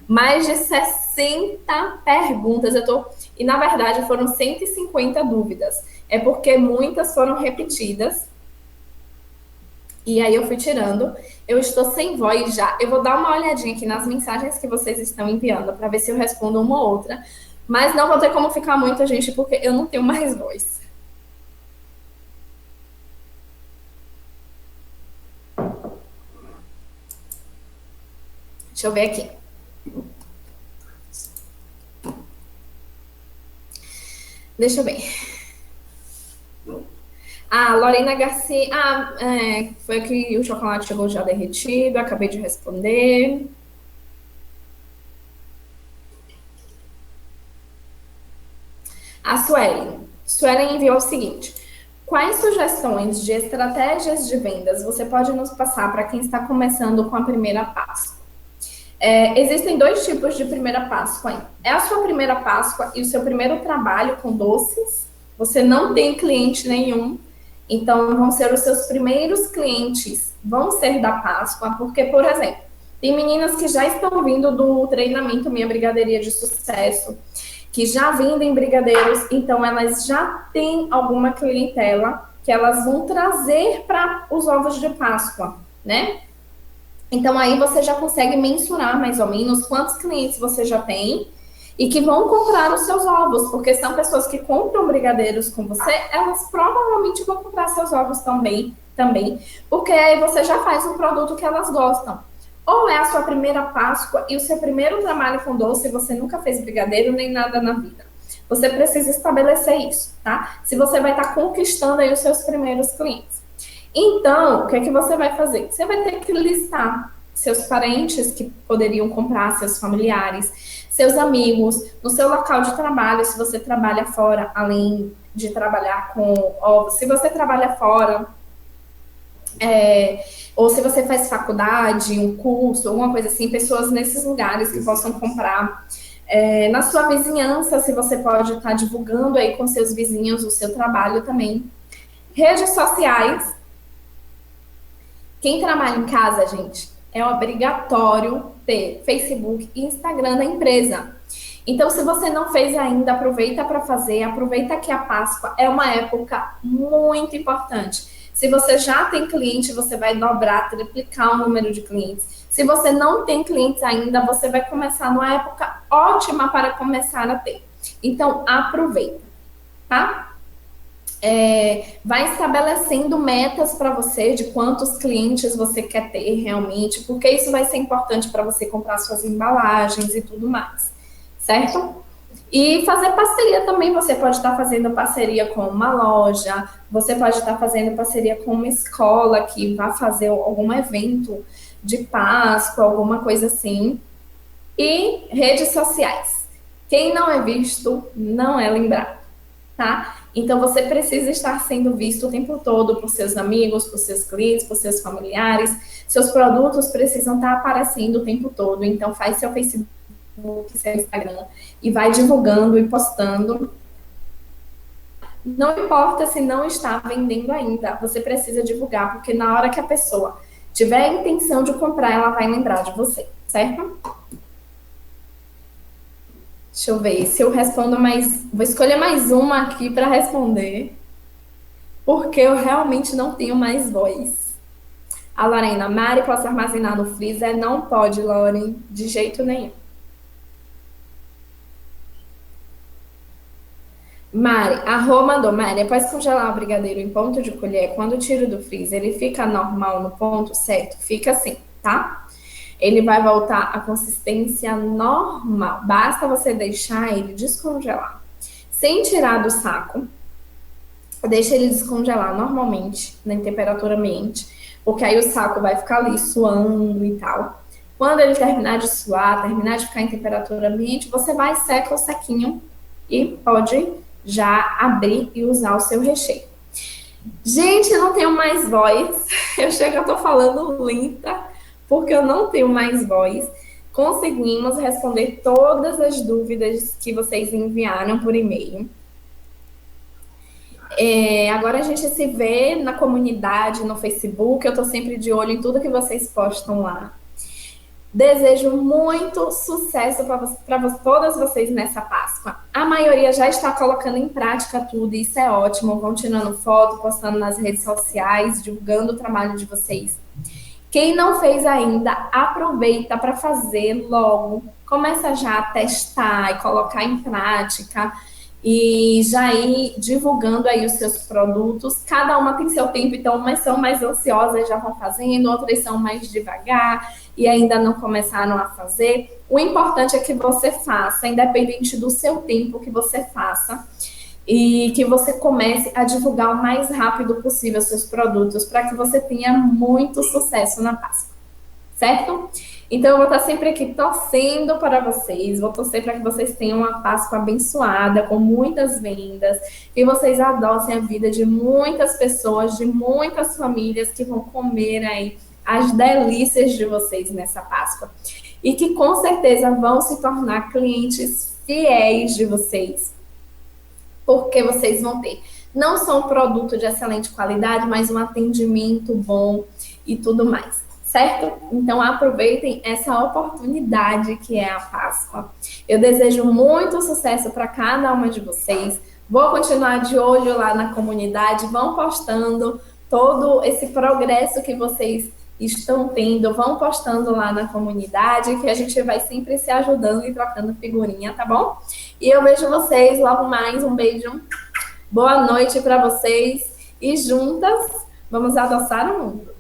Mais de 60 perguntas. E, na verdade, foram 150 dúvidas. É porque muitas foram repetidas. E aí eu fui tirando. Eu estou sem voz já. Eu vou dar uma olhadinha aqui nas mensagens que vocês estão enviando para ver se eu respondo uma ou outra. Mas não vou ter como ficar muita gente, porque eu não tenho mais voz. Deixa eu ver aqui. Deixa eu ver. Lorena Garcia. Foi que o chocolate chegou já derretido. Acabei de responder. A Suelen enviou o seguinte: quais sugestões de estratégias de vendas você pode nos passar para quem está começando com a primeira Páscoa? Existem 2 tipos de primeira Páscoa. É a sua primeira Páscoa e o seu primeiro trabalho com doces. Você não tem cliente nenhum. Então, vão ser os seus primeiros clientes, vão ser da Páscoa, porque, por exemplo, tem meninas que já estão vindo do treinamento Minha Brigadeiria de Sucesso, que já vendem brigadeiros, então elas já têm alguma clientela que elas vão trazer para os ovos de Páscoa, né? Então, aí você já consegue mensurar mais ou menos quantos clientes você já tem e que vão comprar os seus ovos, porque são pessoas que compram brigadeiros com você, elas provavelmente vão comprar seus ovos também, porque aí você já faz um produto que elas gostam. Ou é a sua primeira Páscoa e o seu primeiro trabalho com doce e você nunca fez brigadeiro nem nada na vida. Você precisa estabelecer isso, tá? Se você vai estar conquistando aí os seus primeiros clientes. Então, o que é que você vai fazer? Você vai ter que listar seus parentes que poderiam comprar, seus familiares, seus amigos, no seu local de trabalho, se você trabalha fora, além de trabalhar com ovos, se você trabalha fora, ou se você faz faculdade, um curso, alguma coisa assim, pessoas nesses lugares que possam comprar. Na sua vizinhança, se você pode estar divulgando aí com seus vizinhos o seu trabalho também. Redes sociais. Quem trabalha em casa, gente, é obrigatório ter Facebook e Instagram da empresa. Então, se você não fez ainda, aproveita para fazer. Aproveita que a Páscoa é uma época muito importante. Se você já tem cliente, você vai dobrar, triplicar o número de clientes. Se você não tem clientes ainda, você vai começar numa época ótima para começar a ter. Então, aproveita, tá? Vai estabelecendo metas para você de quantos clientes você quer ter realmente, porque isso vai ser importante para você comprar suas embalagens e tudo mais, certo? E fazer parceria também, você pode estar fazendo parceria com uma loja, você pode estar fazendo parceria com uma escola que vai fazer algum evento de Páscoa, alguma coisa assim. E redes sociais. Quem não é visto, não é lembrado, tá? Então você precisa estar sendo visto o tempo todo por seus amigos, por seus clientes, por seus familiares. Seus produtos precisam estar aparecendo o tempo todo. Então faz seu Facebook, seu Instagram e vai divulgando e postando. Não importa se não está vendendo ainda, você precisa divulgar, porque na hora que a pessoa tiver a intenção de comprar, ela vai lembrar de você, certo? Deixa eu ver se eu respondo mais. Vou escolher mais uma aqui para responder, porque eu realmente não tenho mais voz. A Lorena, Mari, posso armazenar no freezer? Não pode, Loren, de jeito nenhum. Mari, a Rô mandou, Mari, após congelar o brigadeiro em ponto de colher, quando tiro do freezer, ele fica normal no ponto certo? Fica assim, tá? Ele vai voltar à consistência normal. Basta você deixar ele descongelar. Sem tirar do saco, deixa ele descongelar normalmente, na temperatura ambiente, porque aí o saco vai ficar ali suando e tal. Quando ele terminar de suar, terminar de ficar em temperatura ambiente, você vai seca o saquinho e pode já abrir e usar o seu recheio. Gente, eu não tenho mais voz. Eu chego, eu tô falando lenta, porque eu não tenho mais voz. Conseguimos responder todas as dúvidas que vocês enviaram por e-mail. Agora a gente se vê na comunidade, no Facebook. Eu tô sempre de olho em tudo que vocês postam lá. Desejo muito sucesso para todas vocês nessa Páscoa. A maioria já está colocando em prática tudo, e isso é ótimo. Vão tirando foto, postando nas redes sociais, divulgando o trabalho de vocês. Quem não fez ainda, aproveita para fazer logo. Começa já a testar e colocar em prática e já ir divulgando aí os seus produtos. Cada uma tem seu tempo, então umas são mais ansiosas, já vão fazendo, outras são mais devagar e ainda não começaram a fazer. O importante é que você faça, independente do seu tempo, que você faça e que você comece a divulgar o mais rápido possível seus produtos para que você tenha muito sucesso na Páscoa, certo? Então, eu vou estar sempre aqui torcendo para vocês, vou torcer para que vocês tenham uma Páscoa abençoada, com muitas vendas, que vocês adotem a vida de muitas pessoas, de muitas famílias que vão comer aí as delícias de vocês nessa Páscoa. E que com certeza vão se tornar clientes fiéis de vocês, porque vocês vão ter não só um produto de excelente qualidade, mas um atendimento bom e tudo mais, certo? Então aproveitem essa oportunidade que é a Páscoa. Eu desejo muito sucesso para cada uma de vocês. Vou continuar de olho lá na comunidade, vão postando todo esse progresso que vocês estão tendo, vão postando lá na comunidade, que a gente vai sempre se ajudando e trocando figurinha, tá bom? E eu vejo vocês logo mais, um beijo, boa noite para vocês e juntas vamos adoçar o mundo.